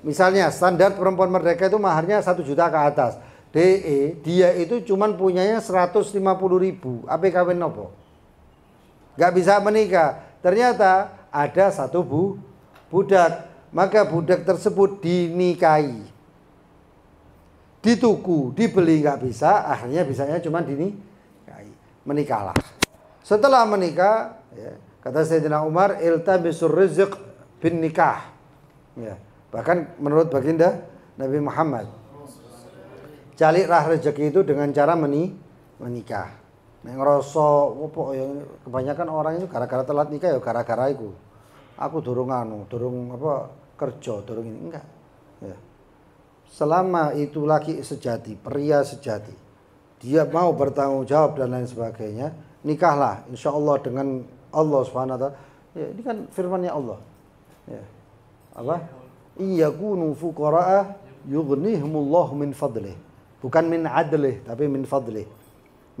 A: Misalnya standar perempuan merdeka itu maharnya 1 juta ke atas. Dia itu cuman punyanya 150.000. Apa kawin nopo? Gak bisa menikah. Ternyata ada satu budak. Maka budak tersebut dinikahi. Dituku, dibeli gak bisa. Akhirnya bisanya cuman dinikahi. Menikahlah. Setelah menikah, ya, kata Sayyidina Umar, iltabisur rizq bin nikah. Ya, bahkan menurut baginda Nabi Muhammad, carilah rezeki itu dengan cara menikah. Ngerasa kebanyakan orang itu gara-gara telat nikah ya gara-gara itu. Aku durung kerja, durung ini enggak. Ya. Selama itu laki sejati, pria sejati, dia mau bertanggung jawab dan lain sebagainya, nikahlah insya Allah dengan Allah Subhanahu wa taala. Ya, ini kan firman-Nya Allah. Ya. Apa? Iyakunu fuqara'a yughnihumullahu min fadlih. Bukan min adlih, tapi min fadlih.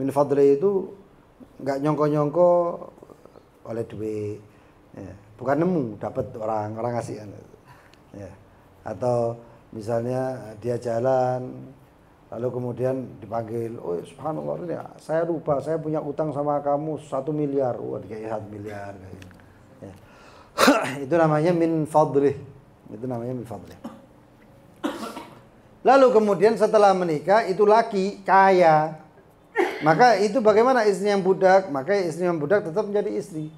A: Min fadlih itu enggak nyongko-nyongko oleh duit. Ya. Bukan nemu, dapat orang ngasih. Ya. Atau misalnya dia jalan lalu kemudian dipanggil, oh subhanallah ini saya lupa, saya punya utang sama kamu 1 miliar, wah dikasih 1 miliar. Ya. Itu namanya min fadlih. Itu namanya min fadlih. Lalu kemudian setelah menikah itu laki kaya, maka itu bagaimana istri yang budak? Maka istri yang budak tetap menjadi istri.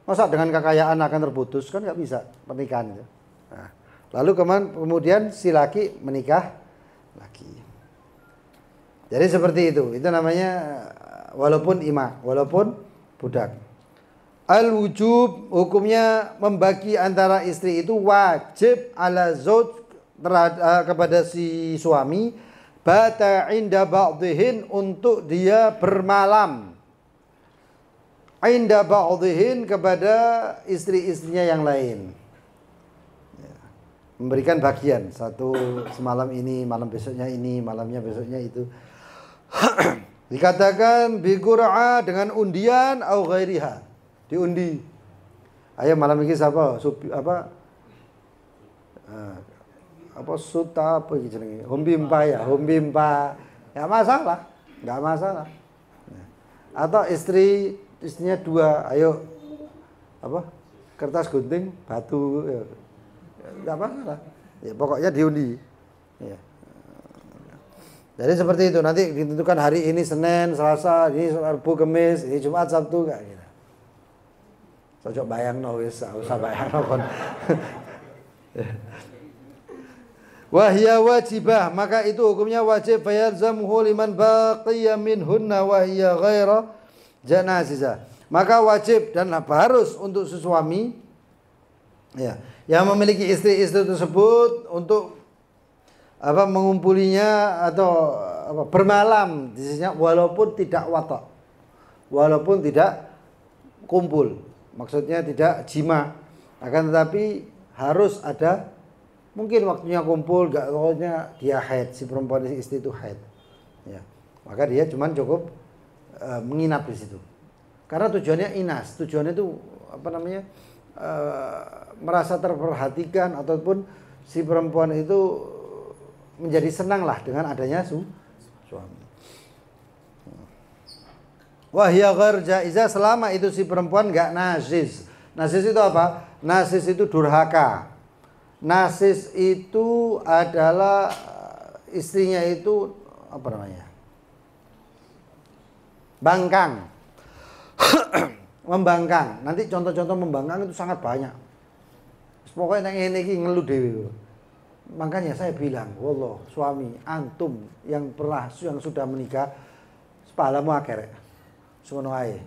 A: Masa dengan kekayaan akan terputus? Kan nggak bisa pernikahan itu. Nah, lalu kemudian si laki menikah laki. Jadi seperti itu. Itu namanya walaupun ima, walaupun budak. Al-wujub hukumnya membagi antara istri itu wajib ala zauj kepada si suami, bata inda ba'dihin untuk dia bermalam, inda ba'dihin kepada istri-istrinya yang lain. Ya. Memberikan bagian, satu semalam ini, malam besoknya ini, malamnya besoknya itu. Dikatakan bi qur'a dengan undian au ghairiha. Diundi. Ayo malam ini siapa? Apa suta apa gitu jenenge? Hombimpa ya, hombimpa. Enggak masalah, enggak masalah. Atau istrinya 2, ayo apa? Kertas gunting, batu ya. Enggak masalah. Ya pokoknya diundi. Ya. Jadi seperti itu, nanti ditentukan hari ini Senin, Selasa, ini Rabu, Kamis, ini Jumat, Sabtu enggak gitu. Cocok bayangno wis, usah bayangno kon. Wahya wajibah, maka itu hukumnya wajib, fayalzamuhu liman baqiya minhunna wahya ghaira janazizah. Maka wajib dan harus untuk suami ya, yang memiliki istri-istri tersebut untuk apa mengumpulinya atau apa, bermalam di sisinya walaupun tidak wata. Walaupun tidak kumpul. Maksudnya tidak jima. Akan tetapi harus ada. Mungkin waktunya kumpul, gak waktunya dia haid, si perempuan istri itu haid, ya. Maka dia cuman cukup menginap di situ. Karena tujuannya inas, tujuannya itu apa namanya merasa terperhatikan ataupun si perempuan itu menjadi senang lah dengan adanya suami. Wahya ghair jaizah selama itu si perempuan gak najis. Najis itu apa? Najis itu durhaka. Nasis itu adalah istrinya itu apa namanya? Bangkang. Membangkang. Nanti contoh-contoh membangkang itu sangat banyak. Pokoknya yang ini ngeluh dewe. Makanya saya bilang, wallah suami antum yang sudah menikah, sepalamu akeh. Semono ae.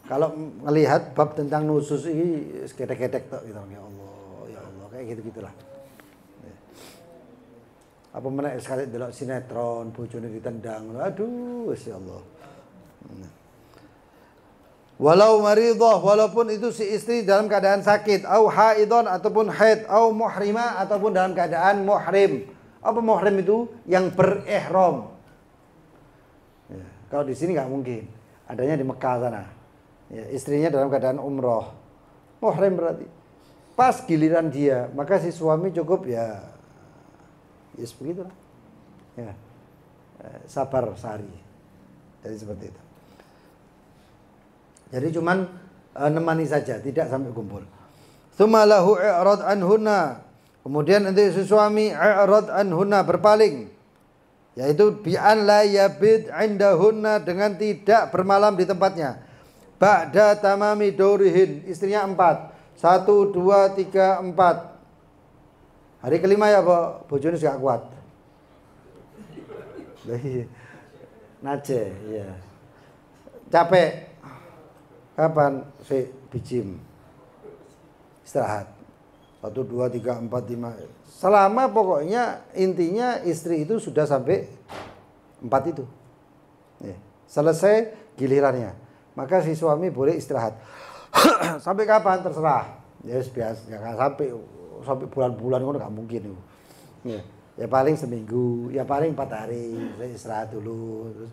A: Kalau melihat bab tentang nusus ini gedek-gedek tok gitu ya Allah. Kayak gitu-gitulah. Apa menek sekali delok sinetron bojone ditendang. Aduh, Masya Allah. Walau maridah, walaupun itu si istri dalam keadaan sakit, au haidon ataupun haid, au muhrima ataupun dalam keadaan muhrim. Apa muhrim itu? Yang berihram. Ya, kalau di sini nggak mungkin. Adanya di Mekah sana. Ya, istrinya dalam keadaan umroh. Muhrim berarti. Pas giliran dia, maka si suami cukup ya begitulah. Ya. Sabar sehari. Jadi seperti itu. Jadi cuman nemani saja, tidak sampai kumpul. Tsumma lahu i'rad anhunna. Kemudian nanti si suami i'rad anhunna, berpaling. Yaitu bi'an la yabid indahunna, dengan tidak bermalam di tempatnya. Ba'da tamami durihin, istrinya 4. 1, 2, 3, 4. Hari kelima ya Pak, bojone gak kuat. Nace, ya. Capek. Kapan? Bijim. Istirahat. 1, 2, 3, 4, 5. Selama pokoknya intinya istri itu sudah sampai 4 itu. Ya. Selesai gilirannya, maka si suami boleh istirahat. Sampai kapan terserah. Ya biasa, jangan sampai bulan-bulan ngono nggak mungkin itu. Ya paling seminggu, ya paling 4 hari, saya istirahat dulu, terus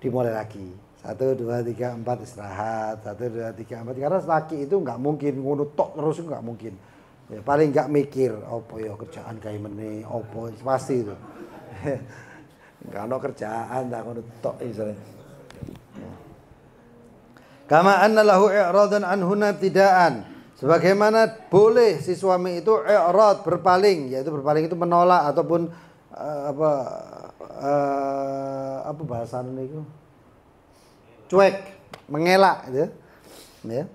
A: dimulai lagi. 1, 2, 3, 4 istirahat, 1, 2, 3, 4. Karena laki itu nggak mungkin ngono tok terus, nggak mungkin. Ya paling nggak mikir, opo ya kerjaan kayak meni, opo pasti itu. Nggak ada kerjaan, tak ngono tok misalnya. Kama anna lahu i'radan anhuna ibtidaan. Sebagaimana boleh si suami itu i'rad, berpaling, yaitu berpaling itu menolak ataupun apa bahasanya itu? Cuek, mengelak gitu. Ya.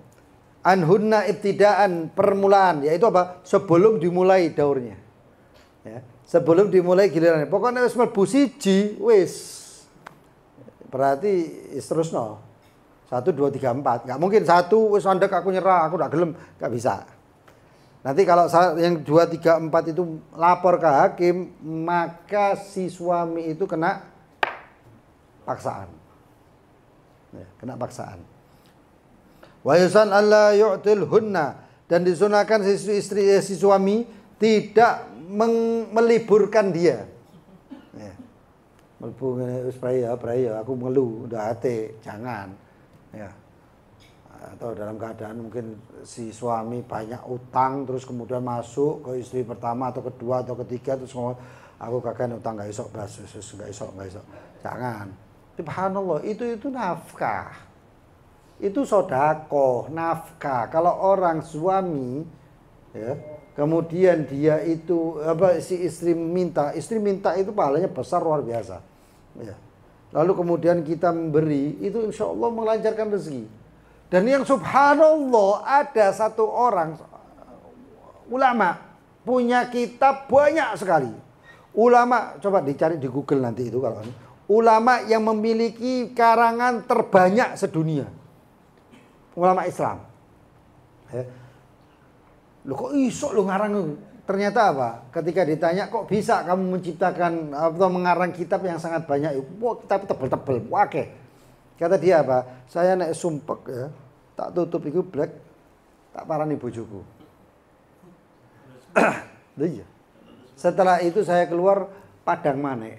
A: Anhunna ibtidaan, permulaan, yaitu apa? Sebelum dimulai daurnya. Ya. Sebelum dimulai gilirannya. Pokoknya wis mlebu siji wis. Berarti terusno. 1, 2, 3, 4. Enggak mungkin 1 wis andek aku nyerah, aku enggak gelem, enggak bisa. Nanti kalau yang 2, 3, 4 itu lapor ke hakim, maka si suami itu kena paksaan. Ya, kena paksaan. Wa yusan alla yu'til hunna, dan disunahkan si suami tidak meliburkan dia. Ya. Melbu wis praya aku ngeluh udah hati, jangan. Ya. Atau dalam keadaan mungkin si suami banyak utang terus kemudian masuk ke istri pertama atau kedua atau ketiga terus ngomong aku kakek utang enggak iso blas, enggak iso. Jangan. Subhanallah, itu nafkah. Itu sodako, nafkah. Kalau orang suami ya, kemudian dia itu si istri minta itu pahalanya besar luar biasa. Ya. Lalu kemudian kita memberi, itu insya Allah melancarkan rezeki. Dan yang subhanallah ada satu orang ulama punya kitab banyak sekali. Ulama, coba dicari di Google nanti itu kalau ulama yang memiliki karangan terbanyak sedunia. Ulama Islam. Ya. Loh kok iso lo ngarang? Ternyata apa? Ketika ditanya kok bisa kamu menciptakan atau mengarang kitab yang sangat banyak? Wah, kitab tebel-tebel, wakeh. Kata dia apa? Saya naik sumpek ya, tak tutup itu black, tak parani bojoku. Iya. Setelah itu saya keluar padang manek.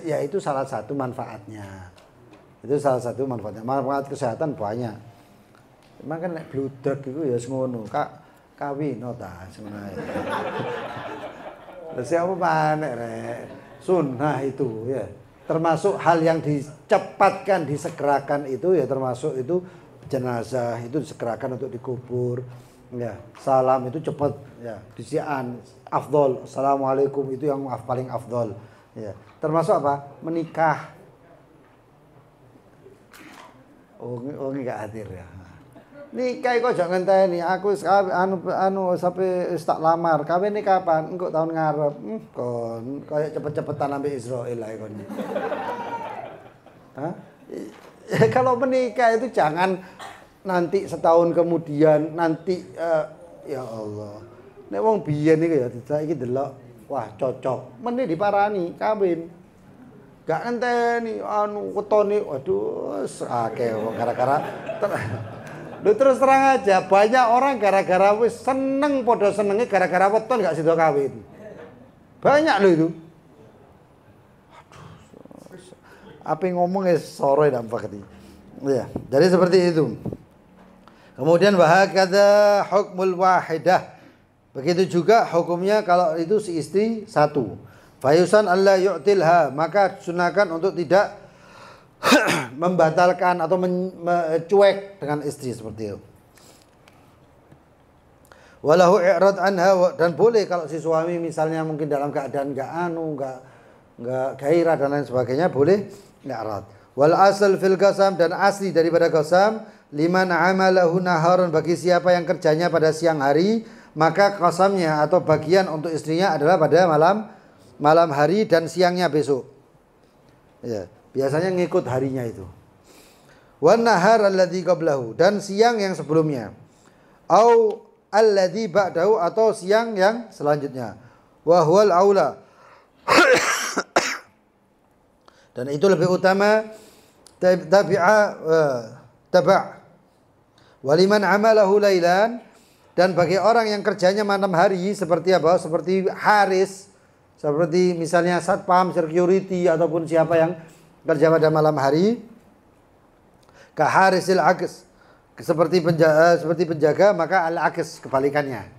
A: Ya itu salah satu manfaatnya. Itu salah satu manfaatnya. Manfaat kesehatan banyak. Emang kan nek bludak iku ya ngono. Kawin ta sebenarnya. Lah siapa maneh rek? Sunnah itu ya. Termasuk hal yang dicepatkan, disegerakan itu ya termasuk itu jenazah itu disegerakan untuk dikubur. Ya, salam itu cepat ya, disian afdol. Assalamualaikum itu yang paling afdol. Ya, termasuk apa? Menikah. Oh enggak hadir ya. Nikah kok jangan ngenteni aku anu sampai tak lamar. Kawin ini kapan? Engko tahun ngarep. Kon kayak cepet-cepetan ambil Israel lah kon. Hah? Ya, kalau menikah itu jangan nanti setahun kemudian nanti ya Allah. Nek wong biyen iki ya saiki delok wah cocok. Meneh diparani kawin. Gak ngenteni anu wetone waduh akeh gara-gara lu terus terang aja banyak orang gara-gara wis seneng podo senenge gara-gara weton gak sido kawin. Banyak lo itu. Aduh. Apa ngomong sore dampak ini. Ya, jadi seperti itu. Kemudian wahakadza hukmul wahidah. Begitu juga hukumnya kalau itu si istri satu. Fayusan alla yu'tilha, maka sunahkan untuk tidak membatalkan atau mencuek dengan istri seperti itu. Walahu i'rad anha, dan boleh kalau si suami misalnya mungkin dalam keadaan enggak gairah dan lain sebagainya boleh i'rad. Wal asal fil qasam, dan asli daripada qasam liman amalahu naharun, bagi siapa yang kerjanya pada siang hari maka qasamnya atau bagian untuk istrinya adalah pada malam hari dan siangnya besok. Ya, biasanya ngikut harinya itu. Wan nahar alladzi qablahu, dan siang yang sebelumnya. Au alladzi ba'dahu, atau siang yang selanjutnya. Wa huwal aula. Dan itu lebih utama taba' waliman amalahu lailan, dan bagi orang yang kerjanya malam hari seperti apa? Seperti Haris, seperti misalnya satpam, security ataupun siapa yang kerja pada malam hari, ka harisil aqs, seperti penjaga, maka al aqs kebalikannya.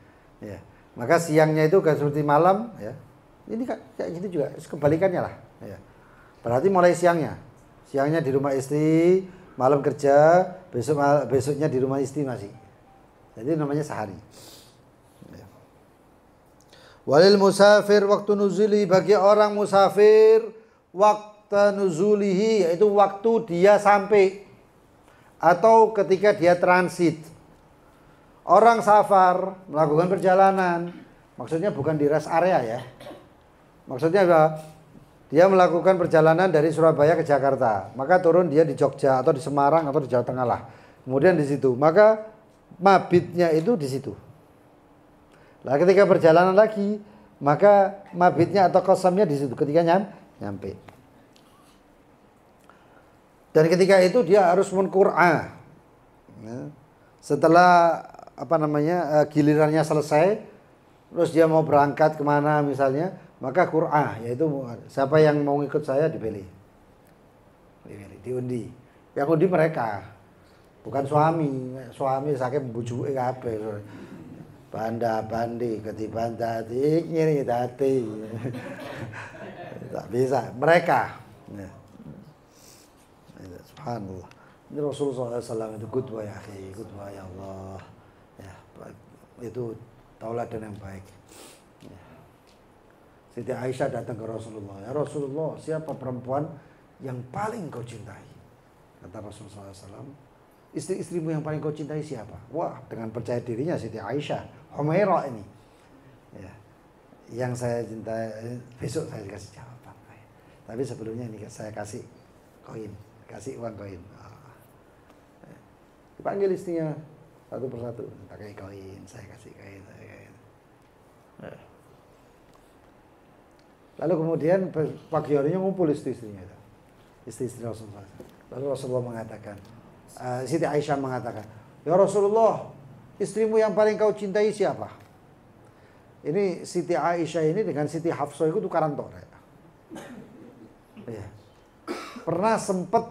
A: Ya. Maka siangnya itu kan seperti malam, ya. Ini kayak gitu juga, kebalikannya lah. Ya. Berarti mulai siangnya di rumah istri, malam kerja, besoknya di rumah istri masih. Jadi namanya sehari. Ya. Walil musafir waktu nuzuli, bagi orang musafir waktu nuzulihi, yaitu waktu dia sampai atau ketika dia transit. Orang safar melakukan perjalanan, maksudnya bukan di rest area ya. Maksudnya apa? Dia melakukan perjalanan dari Surabaya ke Jakarta, maka turun dia di Jogja atau di Semarang atau di Jawa Tengah lah. Kemudian di situ, maka mabitnya itu di situ. Nah, ketika perjalanan lagi, maka mabitnya atau kosamnya di situ ketika nyampe. Dan ketika itu dia harus menqur'a. Setelah gilirannya selesai, terus dia mau berangkat kemana misalnya, maka qur'a, yaitu siapa yang mau ikut saya dipilih, diundi. Yang undi mereka, bukan suami sakit membujuki kabeh. Banda-bandi ketiban tadi ngiri tadi. Tak bisa, mereka. Subhanallah. Ini Rasulullah SAW itu qudwah ya akhi, qudwah ya Allah. Ya, itu tauladan yang baik. Ya. Siti Aisyah datang ke Rasulullah. Ya Rasulullah, siapa perempuan yang paling kau cintai? Kata Rasulullah SAW, istri-istrimu yang paling kau cintai siapa? Wah, dengan percaya dirinya Siti Aisyah, Humairah ini. Ya. Yang saya cintai, besok saya kasih jawaban. Tapi sebelumnya ini saya kasih koin, kasih uang koin. Dipanggil istrinya satu persatu, pakai koin, saya kasih koin. Lalu kemudian pagi harinya ngumpul istri-istrinya itu, istri-istri Rasulullah. Lalu Rasulullah mengatakan, Siti Aisyah mengatakan, ya Rasulullah, istrimu yang paling kau cintai siapa? Ini Siti Aisyah ini dengan Siti Hafsah itu tukaran tok. Ya. Pernah sempat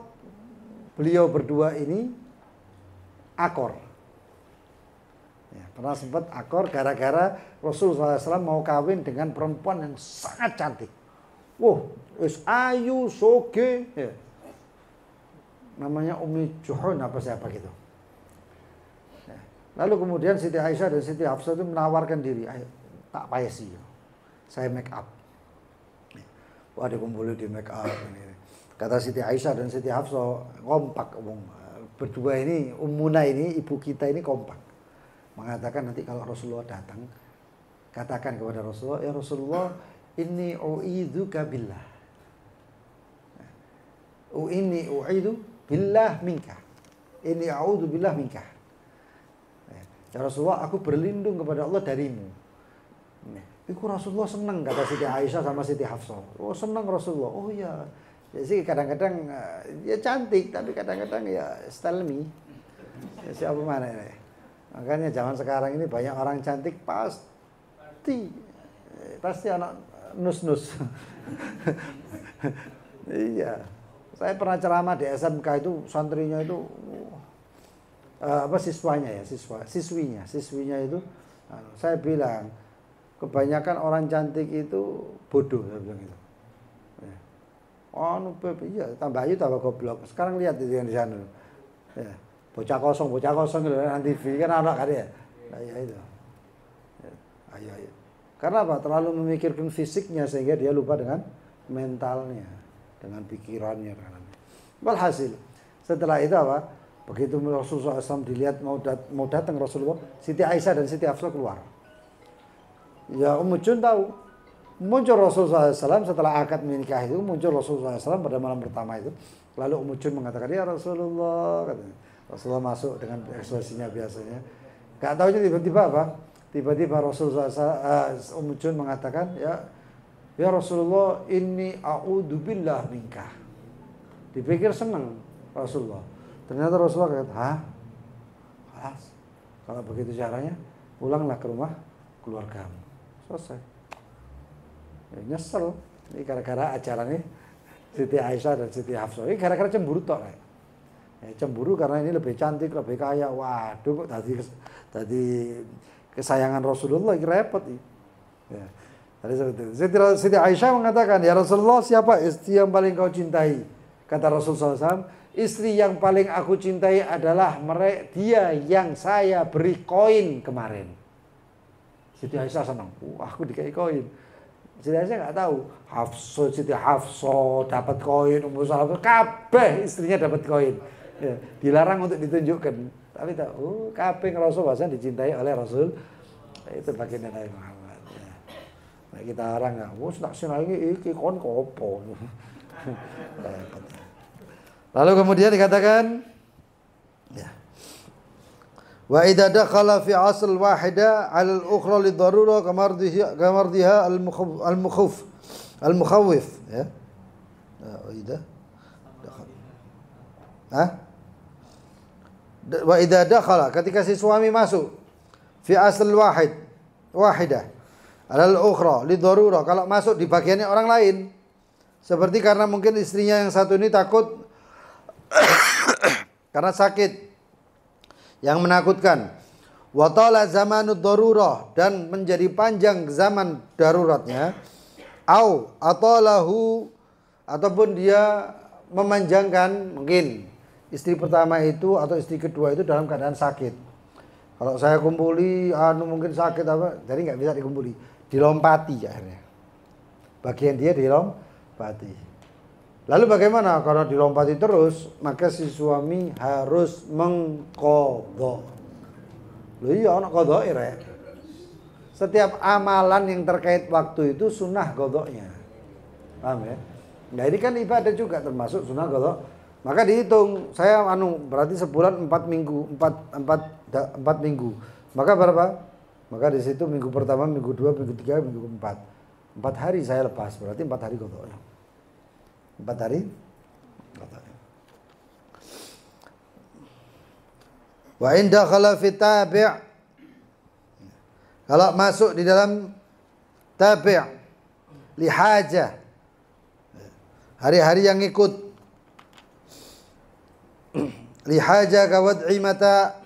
A: beliau berdua ini akor. Ya, pernah sempat akor gara-gara Rasulullah SAW mau kawin dengan perempuan yang sangat cantik. Wah, ayu, soge. Ya. Namanya Ummi Juhun apa siapa gitu. Ya. Lalu kemudian Siti Aisyah dan Siti Hafsah itu menawarkan diri, ayo tak payasi, saya make up. Wah, dikumpulin di make up ini. Kata Siti Aisyah dan Siti Hafsah kompak, berdua ini, Ummuna ini, ibu kita ini kompak, mengatakan nanti kalau Rasulullah datang, katakan kepada Rasulullah, ya Rasulullah, inni u'idzuka billah, inni u'idu billah minka, inni a'udzu billah minka. Ya Rasulullah, aku berlindung kepada Allah darimu. Iku Rasulullah senang, kata Siti Aisyah sama Siti Hafsah. Oh, senang Rasulullah. Oh iya. Ya sih kadang-kadang ya cantik, tapi kadang-kadang ya style me. Ya, siapa mana ini? Makanya zaman sekarang ini banyak orang cantik pasti anak nus-nus. Iya. Saya pernah ceramah di SMK itu, santrinya itu siswinya itu saya bilang kebanyakan orang cantik itu bodoh, saya bilang gitu. Ya. Iya, tambah ayu tambah goblok. Sekarang lihat itu yang di sana. Ya. Bocah kosong gitu nanti TV kan anak kan ya. Nah, ya itu. Ya. Ayo. Karena apa? Terlalu memikirkan fisiknya sehingga dia lupa dengan mentalnya, dengan pikirannya. Walhasil, setelah itu apa? Begitu Rasulullah SAW dilihat mau datang Rasulullah, Siti Aisyah dan Siti Hafsah keluar. Ya Ummu Jun tahu. Muncul Rasulullah SAW setelah akad menikah itu, muncul Rasulullah SAW pada malam pertama itu. Lalu Ummu Jun mengatakan, ya Rasulullah, katanya. Rasulullah masuk dengan ekspresinya biasanya. Gak tahu tiba-tiba apa? Tiba-tiba Rasulullah Ummu Jun mengatakan, ya Rasulullah, inni a'udzubillah minka. Dipikir seneng Rasulullah. Ternyata Rasulullah kata, "Hah? Kelas. Kalau begitu caranya, pulanglah ke rumah keluargamu." Selesai. Ya, nyesel. Ini gara-gara acaranya Siti Aisyah dan Siti Hafsah. Ini gara-gara cemburu tok. Ya, cemburu karena ini lebih cantik, lebih kaya. Waduh, kok tadi kesayangan Rasulullah, ini repot. Ya. Siti Aisyah mengatakan, "Ya Rasulullah, siapa istri yang paling kau cintai?" Kata Rasulullah SAW, "Istri yang paling aku cintai adalah dia yang saya beri koin kemarin." Siti Aisyah senang. Aku dikasih koin. Siti Aisyah nggak tahu. Siti Hafsah dapat koin, Ummu Salamah kabeh istrinya dapat koin. Ya, dilarang untuk ditunjukkan. Tapi tahu, kabeh Rasul bahasa dicintai oleh Rasul. Itu bagian dari Muhammad. Ya. Nah, kita orang nggak, nak sinai iki kon kopo. Lalu kemudian dikatakan, ya. Wa idza dakhala fi asl wahida 'ala al-ukhra li-darura kamardiha al-mukhawwif, ya. Wa idza dakhala. Wa idza dakhala, ketika si suami masuk fi asl wahidah 'ala al-ukhra li-darura, kalau masuk di bagiannya orang lain. Seperti karena mungkin istrinya yang satu ini takut karena sakit yang menakutkan. Wa tala zamanud darurah, dan menjadi panjang zaman daruratnya. Au atalahu, ataupun dia memanjangkan, mungkin istri pertama itu atau istri kedua itu dalam keadaan sakit. Kalau saya kumpuli mungkin sakit apa, jadi nggak bisa dikumpuli, dilompati akhirnya. Bagian dia dilompati. Lalu bagaimana? Karena dilompati terus, maka si suami harus mengqadha. Loh iya, ana qadha rek. Setiap amalan yang terkait waktu itu sunnah qadhanya. Paham ya? Nah, ini kan ibadah juga termasuk sunnah qadha. Maka dihitung, saya berarti sebulan 4 minggu, 4 minggu. Maka berapa? Maka di situ minggu pertama, minggu 2, minggu 3, minggu 4. 4 hari saya lepas, berarti 4 hari qadhanya. 4 hari. Wa in dakhala fi tabi', kalau masuk di dalam tabi' li hajah, hari-hari yang ikut, li hajah ka wad'i mata,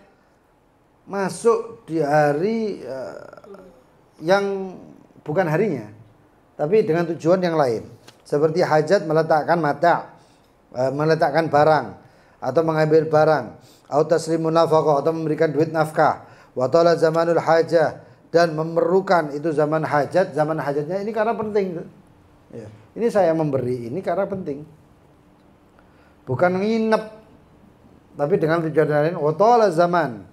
A: masuk di hari yang bukan harinya, tapi dengan tujuan yang lain. Seperti hajat meletakkan mata, meletakkan barang, atau mengambil barang, atau taslimun nafaqah, atau memberikan duit nafkah. Wa tala zamanul hajah, dan memerlukan itu zaman hajat. Zaman hajatnya ini karena penting. Ya. Ini saya memberi ini karena penting, bukan nginep, tapi dengan tujuan lain. Wa tala zaman,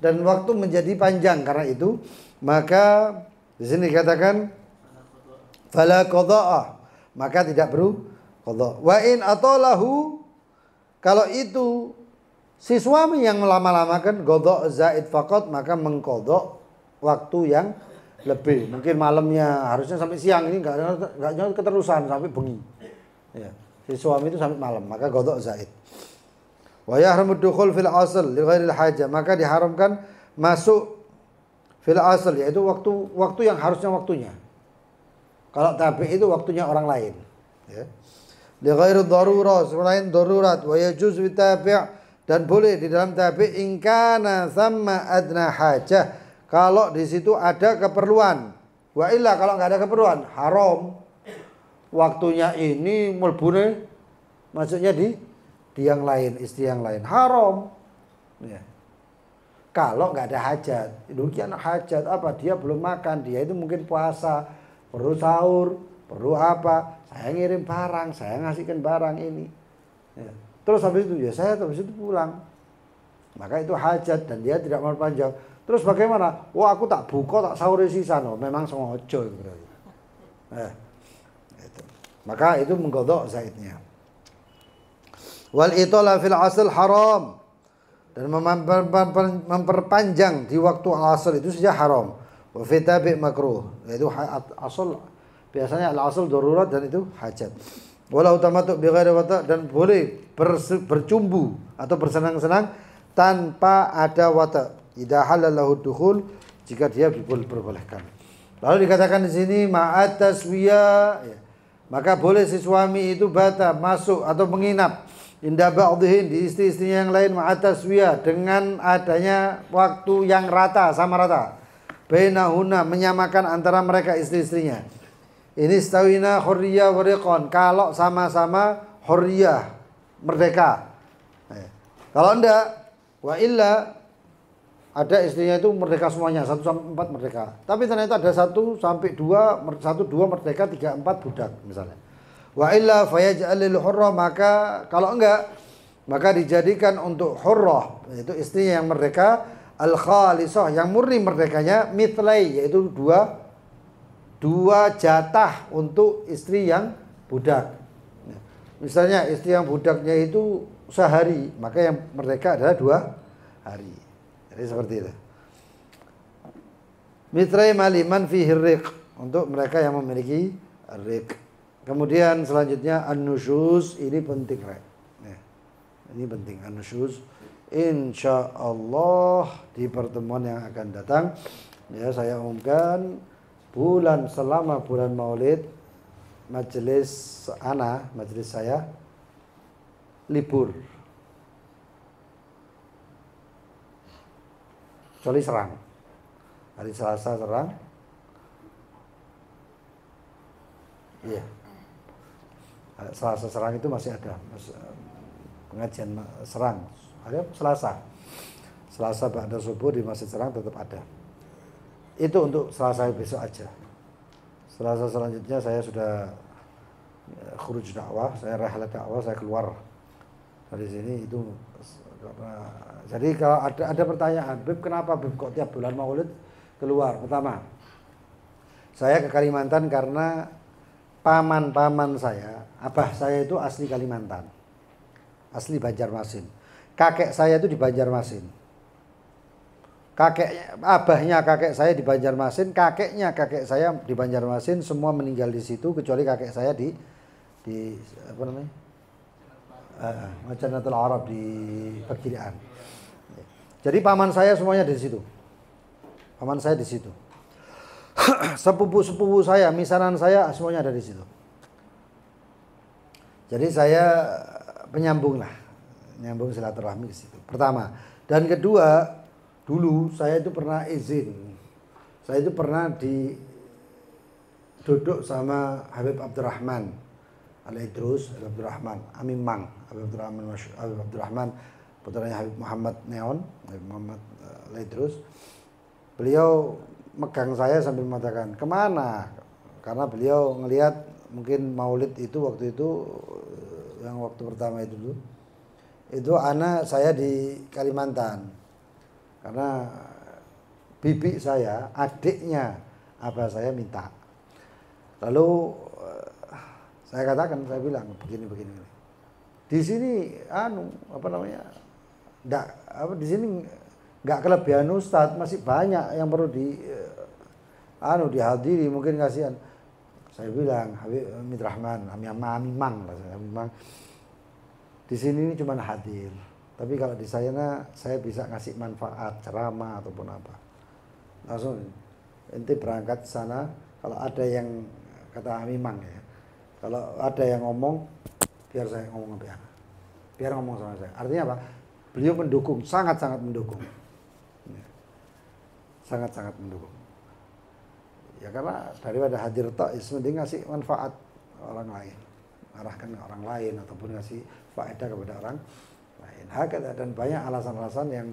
A: dan waktu menjadi panjang karena itu. Maka di sini dikatakan fala qada'ah, maka tidak perlu qadha. Wa in atalahu, kalau itu si suami yang melama-lamakan, qadha zaid faqat, maka mengqadha waktu yang lebih. Mungkin malamnya harusnya sampai siang, ini enggak keterusan sampai bengi. Ya. Si suami itu sampai malam, maka qadha zaid. Wa yahramu dukhul fil asl li ghairil hajah, maka diharamkan masuk fil asl, yaitu waktu yang harusnya waktunya. Kalau tabi' itu waktunya orang lain, ya. Li ghairi darurah, selain darurat. Wa yajuz fi tabi', dan boleh di dalam tabi' in kana thamma adna hajah, kalau di situ ada keperluan. Wa illa, kalau enggak ada keperluan, haram. Waktunya ini mulbune, maksudnya di yang lain, istri yang lain, haram. Ya. Kalau enggak ada hajat, demikian hajat apa? Dia belum makan, dia itu mungkin puasa, perlu sahur, perlu apa, saya ngirim barang, saya ngasihkan barang ini, ya. Terus habis itu ya saya habis itu pulang, maka itu hajat dan dia tidak mau panjang. Terus bagaimana? Wah, aku tak buka, tak sahur sisa, no. Memang sengaja itu berarti. Itu. Maka itu mengqadha zaidnya. Wal itala fil asl haram, dan memperpanjang di waktu asal itu saja haram. Wa fi tabi' makruh, yaitu asal biasanya al-asal darurat dan itu hajat. Walau tamattu bi ghairi wata, dan boleh bercumbu atau bersenang-senang tanpa ada wata. Idza halalahu dukhul, jika dia diperbolehkan. Lalu dikatakan di sini ma'at taswiya, ya. Maka boleh si suami itu bata masuk atau menginap inda ba'dhihin, di istri-istrinya yang lain, ma'at taswiya, dengan adanya waktu yang rata, sama rata. Bainahuna, menyamakan antara mereka istri-istrinya. Ini stawina hurriyah wa riqan, kalau sama-sama hurriyah, merdeka. Kalau enggak, wa illa, ada istrinya itu merdeka semuanya, 1 sampai 4 merdeka. Tapi ternyata ada 1 sampai 2, 1 2 merdeka, 3 4 budak misalnya. Wa illa fayaj'al lil hurrah, maka kalau enggak, maka dijadikan untuk hurrah, yaitu istrinya yang merdeka, al khalisah, yang murni merdekanya, mithlai, yaitu dua jatah untuk istri yang budak. Misalnya istri yang budaknya itu sehari, maka yang merdeka adalah 2 hari. Jadi seperti itu. Mitrai maliman fihi riq, untuk mereka yang memiliki riq. Kemudian selanjutnya an-nusyuz, ini penting, ini penting an-nusyuz. Insyaallah di pertemuan yang akan datang, ya, saya umumkan selama bulan Maulid, majelis saya libur, kecuali Serang. Hari Selasa Serang, iya, Selasa Serang itu masih ada pengajian Serang. Hari Selasa ba'da subuh di Masjid Serang tetap ada. Itu untuk Selasa besok aja. Selasa selanjutnya saya sudah khuruj dakwah, saya rehlat dakwah, saya keluar dari sini itu. Jadi kalau ada pertanyaan, Bib, kenapa Bib kok tiap bulan Maulid keluar? Pertama, saya ke Kalimantan karena paman-paman saya, abah saya itu asli Kalimantan, asli Banjarmasin. Kakek saya itu di Banjarmasin. Abahnya kakek saya di Banjarmasin, kakeknya kakek saya di Banjarmasin, semua meninggal di situ kecuali kakek saya di apa namanya? Macanatul Arab di Pegirian. Jadi paman saya semuanya di situ. Paman saya di situ. Sepupu-sepupu saya, misanan saya semuanya ada di situ. Jadi saya penyambung silaturahmi ke situ. Pertama, dan kedua, dulu saya itu pernah izin. Saya itu pernah duduk sama Habib Abdurrahman Al-Idrus, Habib Abdurrahman Amimang, Habib Abdurrahman putranya Habib Muhammad Neon, Habib Muhammad Al-Idrus. Beliau megang saya sambil mengatakan, "Kemana?" Karena beliau ngelihat mungkin Maulid itu waktu itu, yang waktu pertama itu saya di Kalimantan. Karena bibi saya, adiknya abah saya minta. Lalu saya bilang begini. Di sini di sini enggak kelebihan Ustadz, masih banyak yang perlu dihadiri, mungkin kasihan. Saya bilang, Habib Rahman, Amimang, di sini ini cuma hadir. Tapi kalau di saya bisa ngasih manfaat, ceramah ataupun apa. Langsung ente berangkat ke sana. Kalau ada yang kata Amimang, ya, kalau ada yang ngomong, biar saya ngomong sama biar ngomong sama saya. Artinya apa? Beliau mendukung, sangat-sangat mendukung. Sangat-sangat mendukung. Ya karena daripada hadir tak, mending ngasih manfaat orang lain, arahkan ke orang lain ataupun ngasih faedah kepada orang lain. Hakata, dan banyak alasan-alasan yang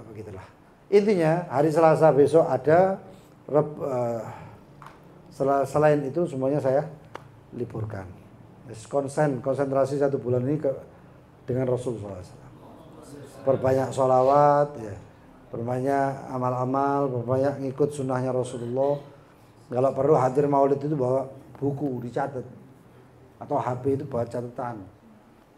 A: begitulah. Intinya hari Selasa besok ada selain itu semuanya saya liburkan. Konsentrasi 1 bulan ini dengan Rasulullah SAW. Perbanyak sholawat, ya, perbanyak amal-amal, perbanyak ngikut sunnahnya Rasulullah. Kalau perlu hadir Maulid itu bawa buku dicatat, atau HP itu bawa catatan.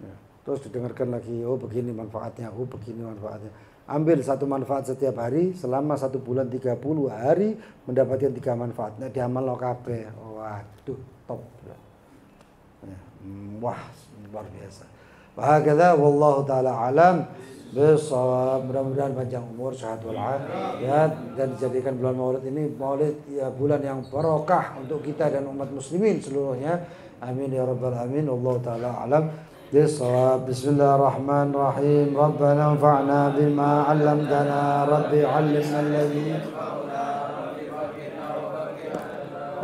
A: Ya, terus didengarkan lagi, oh begini manfaatnya, oh begini manfaatnya. Ambil satu manfaat setiap hari selama 1 bulan 30 hari mendapatkan 3 manfaat. Nah, diamal lo kabeh. Waduh, top. Wah, luar biasa. Bahakadza wallahu taala alam bisawab. Mudah-mudahan panjang umur, sehat walafiat dan dijadikan bulan Maulid ini ya bulan yang barokah untuk kita dan umat muslimin seluruhnya. Amin ya rabbal alamin. Wallahu taala alam bisawab. Bismillahirrahmanirrahim. Rabbana anfa'na bima 'allamtana, rabbi 'allimna alladhi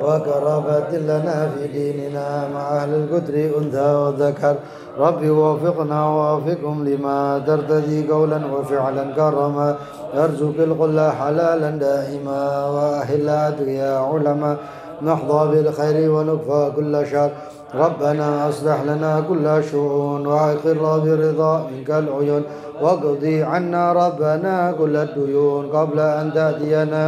A: وكرامة لنا في ديننا مع أهل القدر أنثى وذكر ربي وفقنا ووفقهم لما ترتدي قولا وفعلا كرما يرزق القل حلالا دائما وأهل يا علماء نحظى بالخير ونكفى كل شر ربنا أصلح لنا كل شؤون وأقر برضا منك العيون واقضي عنا ربنا كل الديون قبل أن تأتينا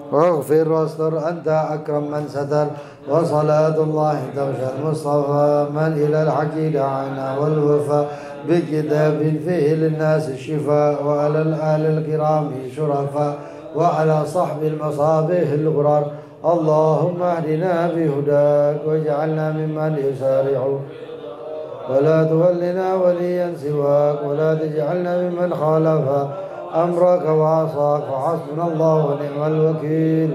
A: واغفر واستر أنت أكرم من ستر وصلاة الله تغشى المصطفى من إلى الحق دعانا والوفاء بكتاب فيه للناس الشفاء وعلى الآل الكرام شرفاء وعلى صحب المصابيح الغرار اللهم اهدنا بهداك واجعلنا ممن يسارع ولا تولنا وليا سواك ولا تجعلنا ممن خالف أمرك وعصاك فحسبنا الله ونعم الوكيل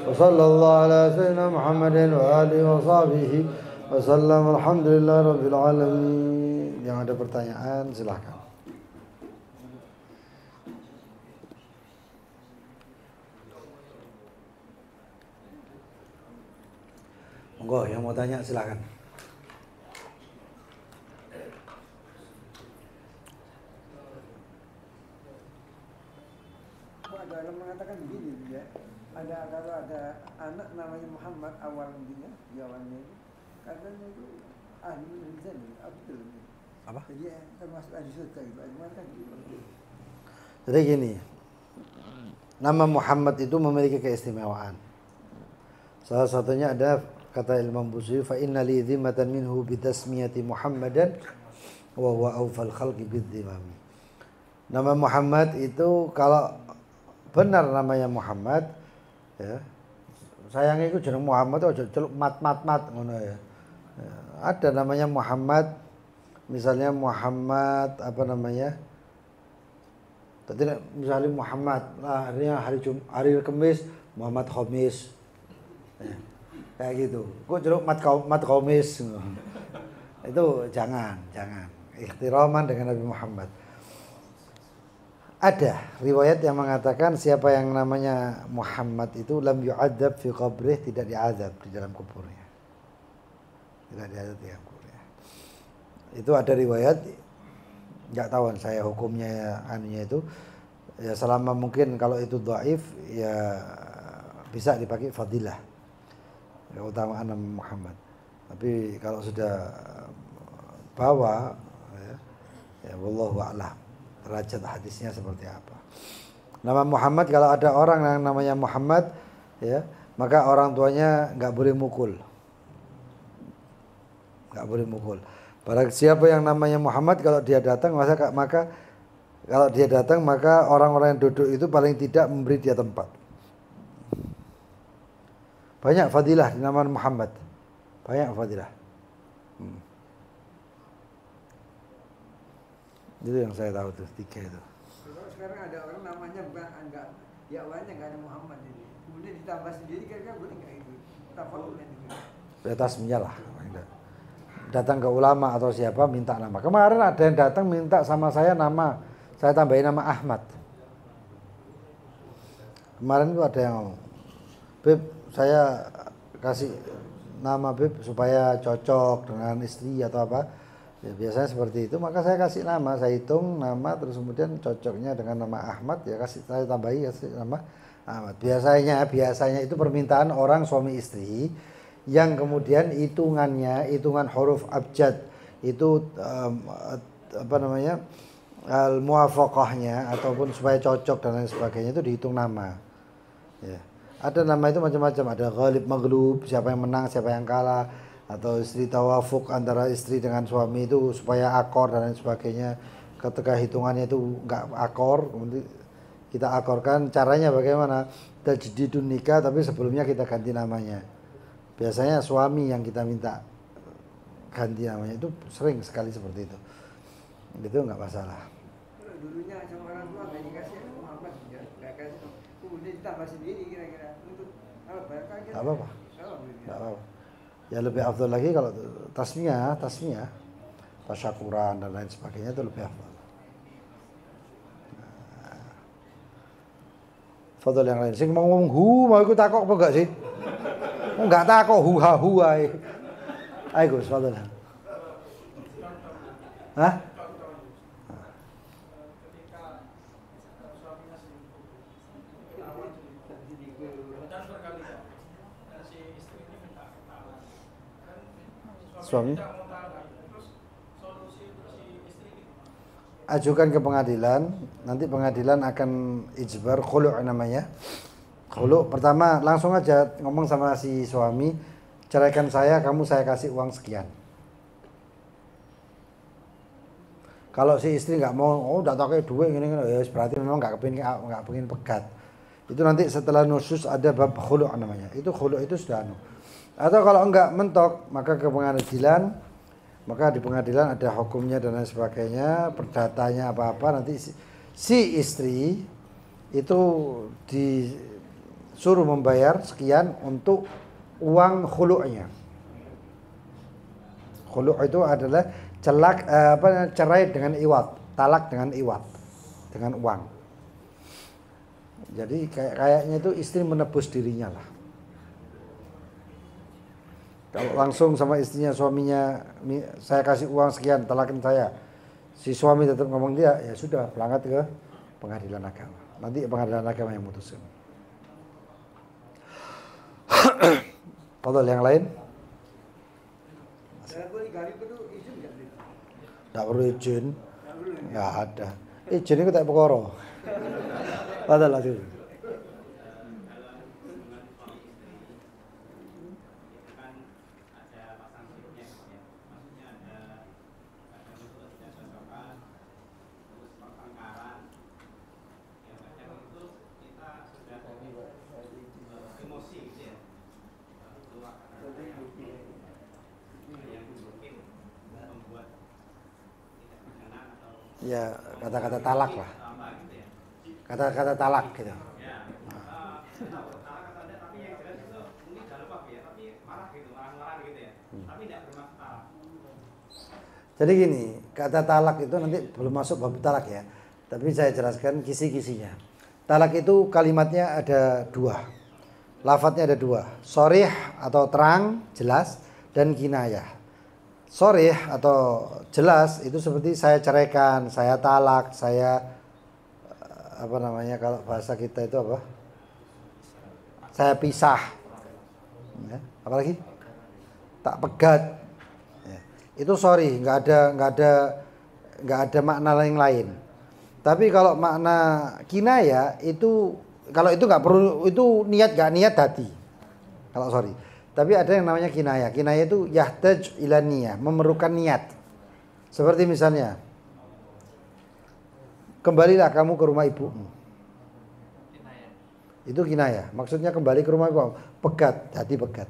A: وصلى الله على سيدنا محمد وآله وصحبه وسلم الحمد لله رب العالمين. Yang ada pertanyaan silahkan. Monggo yang mau tanya silahkan.
B: Ada orang mengatakan begini ya, kalau ada anak namanya Muhammad awalnya di awalnya itu katanya itu ahli surga, betul ini.
A: Apa?
B: Jadi termasuk ahli surga itu, gimana kan gitu.
A: Jadi gini, nama Muhammad itu memiliki keistimewaan. Salah satunya ada kata Imam Busiri, fa inna li dhimmatan minhu bitasmiyati Muhammadan wa huwa awfal khalqi bidzimami. Nama Muhammad itu kalau benar namanya Muhammad ya. Sayangnya itu jeneng Muhammad itu celuk mat ngono ya. Ada namanya Muhammad, misalnya Muhammad apa namanya? Tidak, misalnya Muhammad, nah hari Kamis Muhammad Khamis. Ya, kayak gitu. Kok celuk mat Khamis. Itu jangan. Ikhtiraman dengan Nabi Muhammad. Ada riwayat yang mengatakan siapa yang namanya Muhammad itu lam yu'adzab fi qabrih, tidak diazab di dalam kuburnya. Tidak diazab di dalam kuburnya. Itu ada riwayat, enggak tahu saya hukumnya anunya itu. Ya selama mungkin kalau itu dhaif ya bisa dipakai fadilah. Keutamaan Nabi Muhammad. Tapi kalau sudah bawa ya wallahu a'lam. Derajat hadisnya seperti apa. Nama Muhammad, kalau ada orang yang namanya Muhammad ya, maka orang tuanya enggak boleh mukul. Enggak boleh mukul. Barang siapa yang namanya Muhammad kalau dia datang maka orang-orang yang duduk itu paling tidak memberi dia tempat. Banyak fadilah di nama Muhammad. Banyak fadilah. Itu yang saya tahu tuh, 3 itu.
B: Sekarang ada orang namanya bukan enggak, ya awalnya enggak ada Muhammad ini. Kemudian ditambah sendiri kira-kira boleh enggak itu? Tafadhulan itu. Atasnya
A: lah. Datang ke ulama atau siapa minta nama. Kemarin ada yang datang minta sama saya nama, saya tambahin nama Ahmad. Kemarin itu ada yang ngomong, Beb, saya kasih nama Beb supaya cocok dengan istri atau apa. Ya, biasanya seperti itu, maka saya kasih nama, saya hitung nama, terus kemudian cocoknya dengan nama Ahmad, ya saya tambahi nama Ahmad. Biasanya itu permintaan orang suami istri yang kemudian hitungan huruf abjad itu al-muwafaqahnya ataupun supaya cocok dan lain sebagainya itu dihitung nama. Ya. Ada nama itu macam-macam, ada ghalib maghlub, siapa yang menang, siapa yang kalah. Atau istri tawafuk antara istri dengan suami itu supaya akor dan lain sebagainya. Ketika hitungannya itu enggak akor, kemudian Kita akorkan, caranya bagaimana? Tajdidun nikah tapi sebelumnya kita ganti namanya. Biasanya suami yang kita minta ganti namanya, itu sering sekali seperti itu. Itu nggak masalah.
B: Kalau dulunya sama orang tua nggak dikasih Muhammad, nggak kasih, kemudian ditambah sendiri kira-kira untuk apa? Barangkali
A: Nggak apa-apa.
B: gitu.
A: Nggak apa-apa. Ya lebih afdal lagi kalau tasmiyah, tasyakuran dan lain sebagainya itu lebih afdal. Fadol yang lain. Sing mau ngomong mau ikut takok apa enggak sih? Enggak takok hu ae. Ayo Gus, fadol. Hah? Suami ajukan ke pengadilan, nanti pengadilan akan ijbar khulu' namanya. Khulu' pertama langsung aja ngomong sama si suami, ceraikan saya, kamu saya kasih uang sekian. Kalau si istri nggak mau, udah tak kayak duit gini, ya berarti memang nggak kepingin pegat. Itu nanti setelah nusus ada bab khulu' namanya. Itu khulu' itu sudah Atau kalau enggak mentok, maka ke pengadilan. Maka di pengadilan ada hukumnya dan lain sebagainya, perdatanya apa-apa, nanti si istri itu disuruh membayar sekian untuk uang khulu'nya. Khulu' itu adalah cerai dengan iwat, talak dengan iwat, dengan uang. Jadi kayaknya itu istri menebus dirinya lah. Kalau langsung sama istrinya, suaminya, saya kasih uang sekian, talakin saya. Si suami tetap ngomong dia, ya sudah, berangkat ke pengadilan agama. Nanti pengadilan agama yang memutuskan. Fadhil yang lain? Tidak perlu izin. Nggak ada. Izin itu tak perkara. Fadhil lagi. Ya kata-kata talak lah, kata-kata talak gitu. Jadi gini, kata talak itu nanti belum masuk bab talak ya, tapi saya jelaskan kisi-kisinya. Talak itu kalimatnya ada dua, lafadznya ada dua, sharih atau terang, jelas, dan kinayah. Sharih atau jelas itu seperti saya ceraikan, saya talak, saya apa namanya kalau bahasa kita itu apa? Saya pisah. Ya, apalagi? Tak pegat. Ya, itu sharih, nggak ada makna lain. Tapi kalau makna kinayah itu kalau itu nggak perlu, itu nggak niat hati. Kalau sorry. Tapi ada yang namanya kinayah. Kinayah itu yahtaj ila niyah, memerlukan niat. Seperti misalnya, kembalilah kamu ke rumah ibumu. Itu kinayah. Maksudnya kembali ke rumah ibumu. Pegat, hati pegat.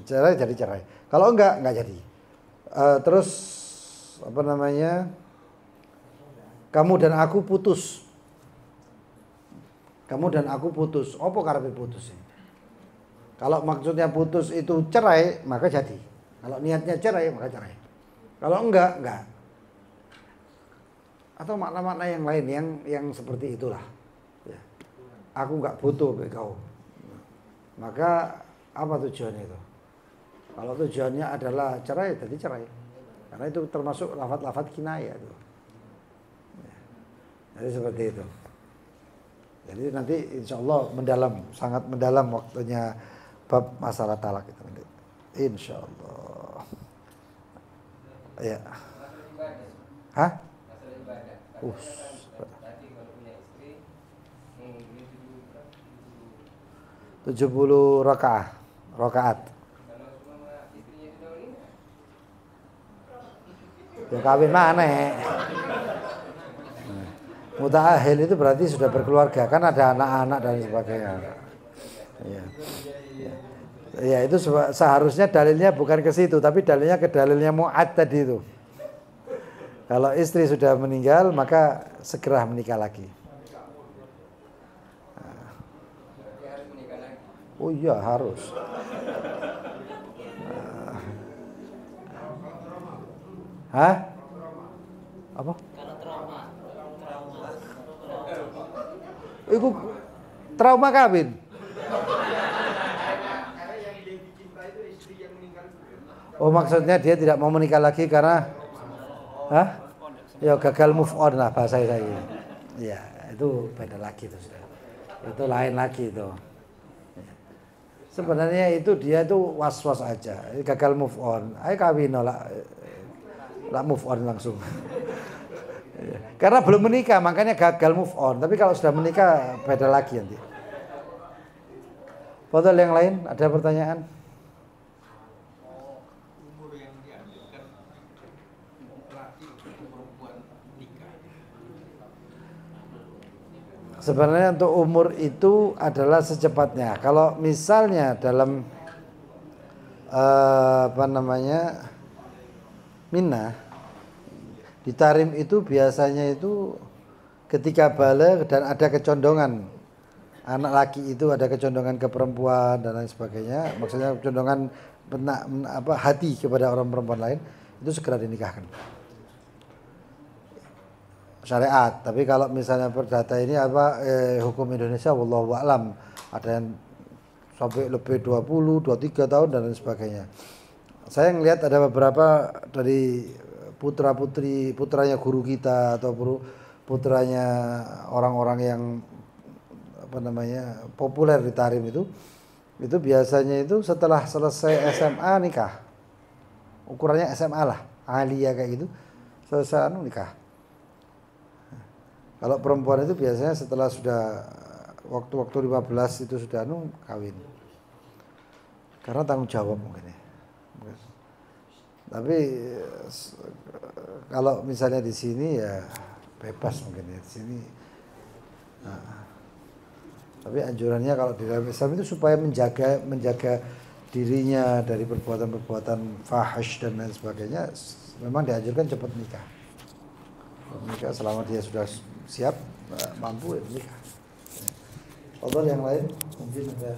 A: Cerai jadi cerai. Kalau enggak jadi. Terus apa namanya? Kamu dan aku putus. Kamu dan aku putus. Apa karepe putus ini? Kalau maksudnya putus itu cerai, maka jadi. Kalau niatnya cerai, maka cerai. Kalau enggak. Atau makna-makna yang lain yang seperti itulah. Ya. Aku enggak butuh kau. Maka apa tujuannya itu? Kalau tujuannya adalah cerai, jadi cerai. Karena itu termasuk lafaz-lafaz kinayah itu. Ya. Jadi seperti itu. Jadi nanti insya Allah sangat mendalam waktunya bab masalah talak itu nanti. Insya Allah. Ya. Hah? 70 rakaat. Ya kawin mana? Muta'ahil itu berarti sudah berkeluarga, kan ada anak-anak dan sebagainya. Ya. Ya itu seharusnya dalilnya bukan ke situ, tapi dalilnya ke dalilnya mu'ad tadi itu. Kalau istri sudah meninggal maka segera menikah lagi. Oh iya harus. Hah? Apa? Itu trauma kawin. Oh maksudnya dia tidak mau menikah lagi karena ya gagal move on lah bahasa saya. Ya itu beda lagi itu sudah. Itu lain lagi itu. Sebenarnya itu dia itu was-was aja. Gagal move on. Ayo kawin lah move on langsung. Karena belum menikah makanya gagal move on. Tapi kalau sudah menikah beda lagi nanti. Foto yang lain ada pertanyaan? Sebenarnya untuk umur itu adalah secepatnya. Kalau misalnya dalam Mina di tarim itu biasanya itu ketika baligh dan ada kecondongan anak laki itu ada kecondongan ke perempuan dan lain sebagainya, maksudnya kecondongan hati kepada orang perempuan lain, itu segera dinikahkan. Syariat. Tapi kalau misalnya perdata ini hukum Indonesia wallahu a'lam, ada yang sampai lebih 20, 23 tahun dan lain sebagainya. Saya ngelihat ada beberapa dari putranya guru kita atau putranya orang-orang yang populer di tarim itu biasanya itu setelah selesai SMA nikah. Ukurannya SMA lah, aliyah kayak gitu. Selesai nikah. Kalau perempuan itu biasanya setelah sudah waktu 15 itu sudah kawin. Karena tanggung jawab mungkin ya. Tapi kalau misalnya di sini ya bebas mungkin ya di sini. Tapi anjurannya kalau di dalam Islam itu supaya menjaga dirinya dari perbuatan-perbuatan fahish dan lain sebagainya, memang dianjurkan cepat nikah. Menikah selama dia sudah siap, mampu ya menikah. Atau yang lain mungkin ada.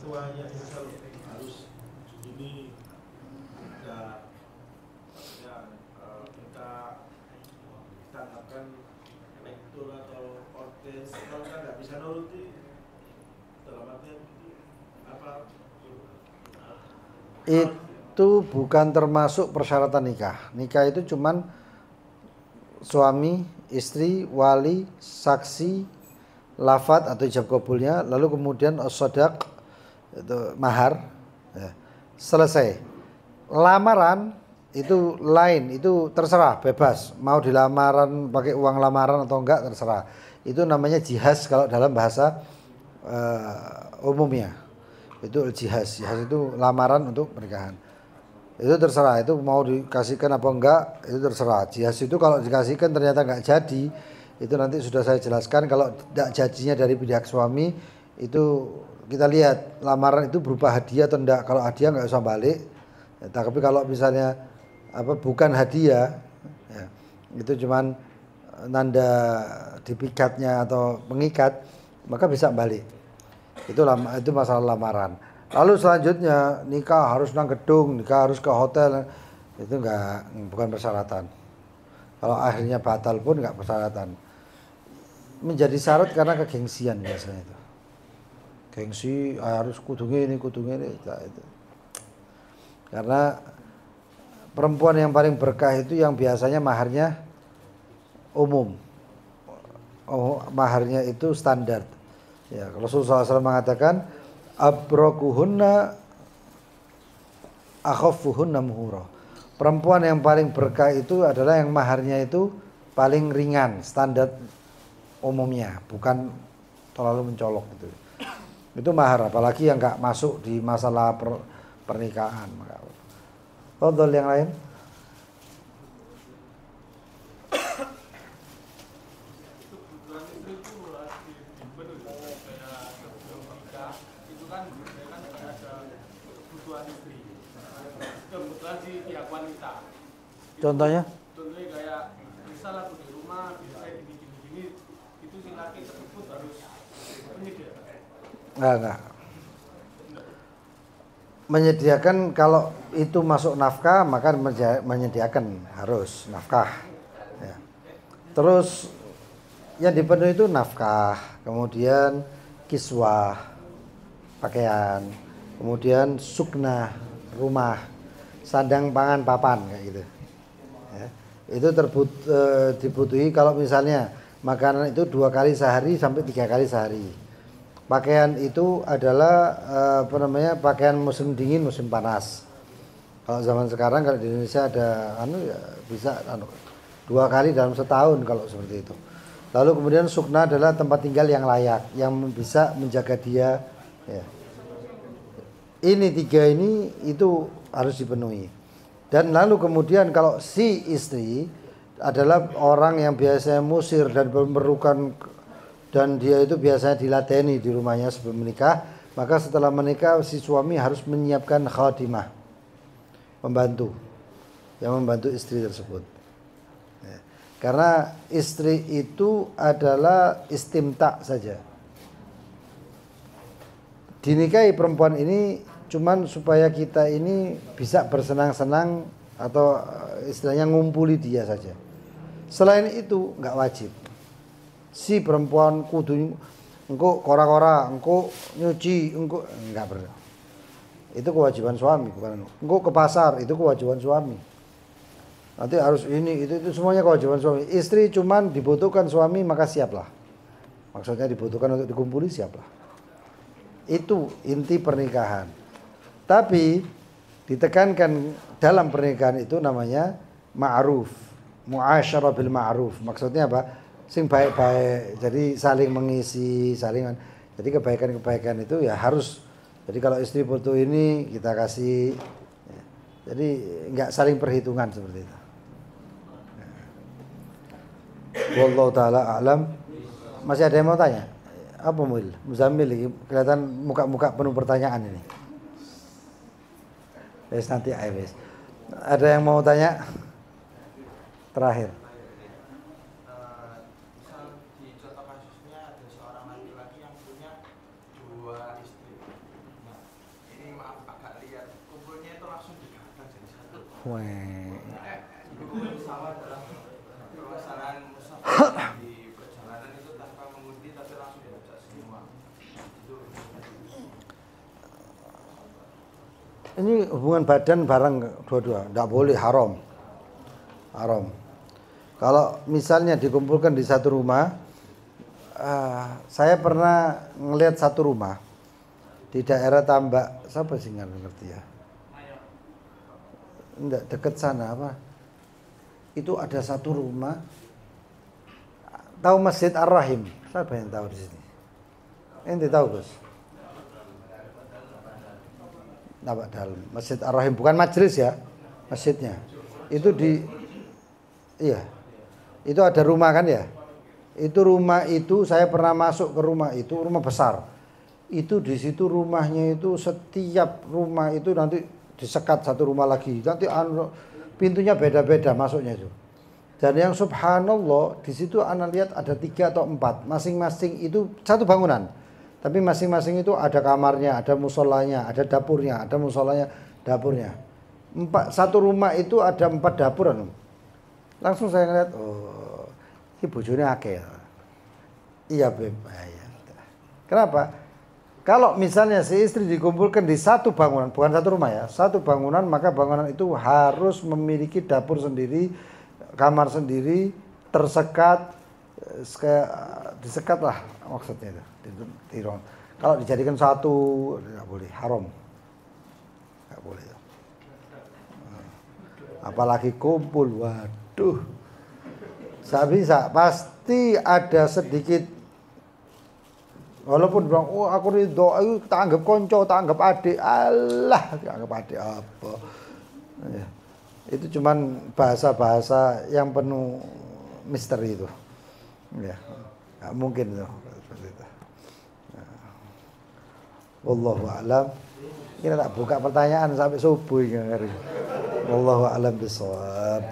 C: Harus ini kita tanggapan rektor atau ortes kalau kita nggak bisa nuruti dalam artian apa
A: itu bukan termasuk persyaratan nikah. Nikah itu cuman suami, istri, wali, saksi, lafadz atau ijab kabulnya, lalu kemudian as-sadaq itu mahar, ya. Selesai. Lamaran itu lain, itu terserah, bebas. Mau dilamaran pakai uang lamaran atau enggak terserah. Itu namanya jihaz kalau dalam bahasa umumnya. Itu jihaz. Jihaz itu lamaran untuk pernikahan. Itu terserah, itu mau dikasihkan apa enggak, itu terserah. Jihaz itu kalau dikasihkan ternyata enggak jadi, itu nanti sudah saya jelaskan. Kalau tidak jadinya dari pihak suami, itu kita lihat lamaran itu berupa hadiah atau enggak. Kalau hadiah enggak usah balik. Ya, tapi kalau misalnya bukan hadiah, ya, itu cuman nanda dipikatnya atau mengikat, maka bisa balik. Itu masalah lamaran. Lalu selanjutnya nikah harus nang gedung, nikah harus ke hotel, itu bukan persyaratan. Kalau akhirnya batal pun enggak persyaratan. Menjadi syarat karena kegengsian biasanya itu. Gengsi harus kudu ini itu. Karena perempuan yang paling berkah itu yang biasanya maharnya umum. Maharnya itu standar. Ya, Rasulullah SAW mengatakan abrakuhunna akhaffuhunna muhura. Perempuan yang paling berkah itu adalah yang maharnya itu paling ringan, standar umumnya, bukan terlalu mencolok gitu. Itu mahar, apalagi yang nggak masuk di masalah pernikahan. Fadhol yang lain. Contohnya?
D: Contohnya kayak misal aku di rumah biasanya gini itu si laki tersebut harus menyediakan.
A: Enggak. Menyediakan kalau itu masuk nafkah maka menyediakan harus nafkah. Ya. Terus yang dipenuhi itu nafkah, kemudian kiswah, pakaian, kemudian sukna, rumah, sandang, pangan, papan kayak gitu. Ya. Itu dibutuhi kalau misalnya makanan itu 2 kali sehari sampai 3 kali sehari. Pakaian itu adalah pakaian musim dingin, musim panas. Kalau zaman sekarang kalau di Indonesia ada ya bisa 2 kali dalam setahun kalau seperti itu. Lalu kemudian sukna adalah tempat tinggal yang layak, yang bisa menjaga dia. Ya. Ini 3 ini itu harus dipenuhi. Dan lalu kemudian kalau si istri adalah orang yang biasanya musir dan memerlukan, dan dia itu biasanya diladeni di rumahnya sebelum menikah, maka setelah menikah si suami harus menyiapkan khadimah, pembantu yang membantu istri tersebut. Ya. Karena istri itu adalah istimta saja. Dinikahi perempuan ini cuman supaya kita ini bisa bersenang-senang atau istilahnya ngumpuli dia saja. Selain itu nggak wajib. Si perempuan kudu engko kora-kora, engko nyuci, engko enggak perlu. Itu kewajiban suami, bukan. Engko ke pasar, itu kewajiban suami. Nanti harus ini, itu semuanya kewajiban suami. Istri cuman dibutuhkan suami maka siaplah. Maksudnya dibutuhkan untuk dikumpuli, siaplah. Itu inti pernikahan. Tapi ditekankan dalam pernikahan itu namanya ma'ruf, mu'asyarah bil ma'ruf. Maksudnya apa? Sing baik-baik, jadi saling mengisi, jadi kebaikan-kebaikan itu ya harus. Jadi kalau istri butuh ini kita kasih, ya. Jadi nggak saling perhitungan seperti itu. Wallahu taala a'lam. Masih ada yang mau tanya? Apa Mul? Muzammil, kelihatan muka-muka penuh pertanyaan ini. Wes nanti wes. Ada yang mau tanya? Terakhir. Ini hubungan badan bareng dua-dua, tidak boleh, haram. Kalau misalnya dikumpulkan di satu rumah, saya pernah ngelihat satu rumah di daerah Tambak, siapa sih nggak ngerti ya? Enggak, dekat sana apa? Itu ada satu rumah. Tahu Masjid Ar-Rahim? Siapa yang tahu di sini? Ente tahu, Gus? Nampak dalam Masjid Ar-Rahim, bukan majelis ya, masjidnya. Itu iya. Itu ada rumah kan ya? Itu rumah itu saya pernah masuk ke rumah itu, rumah besar. Itu di situ rumahnya itu setiap rumah itu nanti disekat satu rumah lagi. Nanti pintunya beda-beda masuknya itu. Dan yang subhanallah di situ ana lihat ada 3 atau 4, masing-masing itu satu bangunan. Tapi masing-masing itu ada kamarnya, ada musolanya, ada dapurnya, ada musolanya, dapurnya. Satu rumah itu ada 4 dapur. Langsung saya ngeliat, oh, ini bojone akeh. Iya, Beb. Ya. Kenapa? Kalau misalnya si istri dikumpulkan di satu bangunan, bukan satu rumah ya, satu bangunan, maka bangunan itu harus memiliki dapur sendiri, kamar sendiri, tersekat, disekat lah maksudnya itu. Kalau dijadikan satu tidak boleh, haram, nggak boleh. Apalagi kumpul, waduh, nggak bisa, pasti ada sedikit Walaupun bilang, oh aku ridho, aku tak anggap konco, tak anggap adik, alah, tak anggap adik apa. Ya. Itu cuman bahasa-bahasa yang penuh misteri itu. Ya, nggak mungkin itu. Seperti itu. Wallahu a'lam. Kita tak buka pertanyaan sampai subuh ini. Wallahu a'lam bishawab.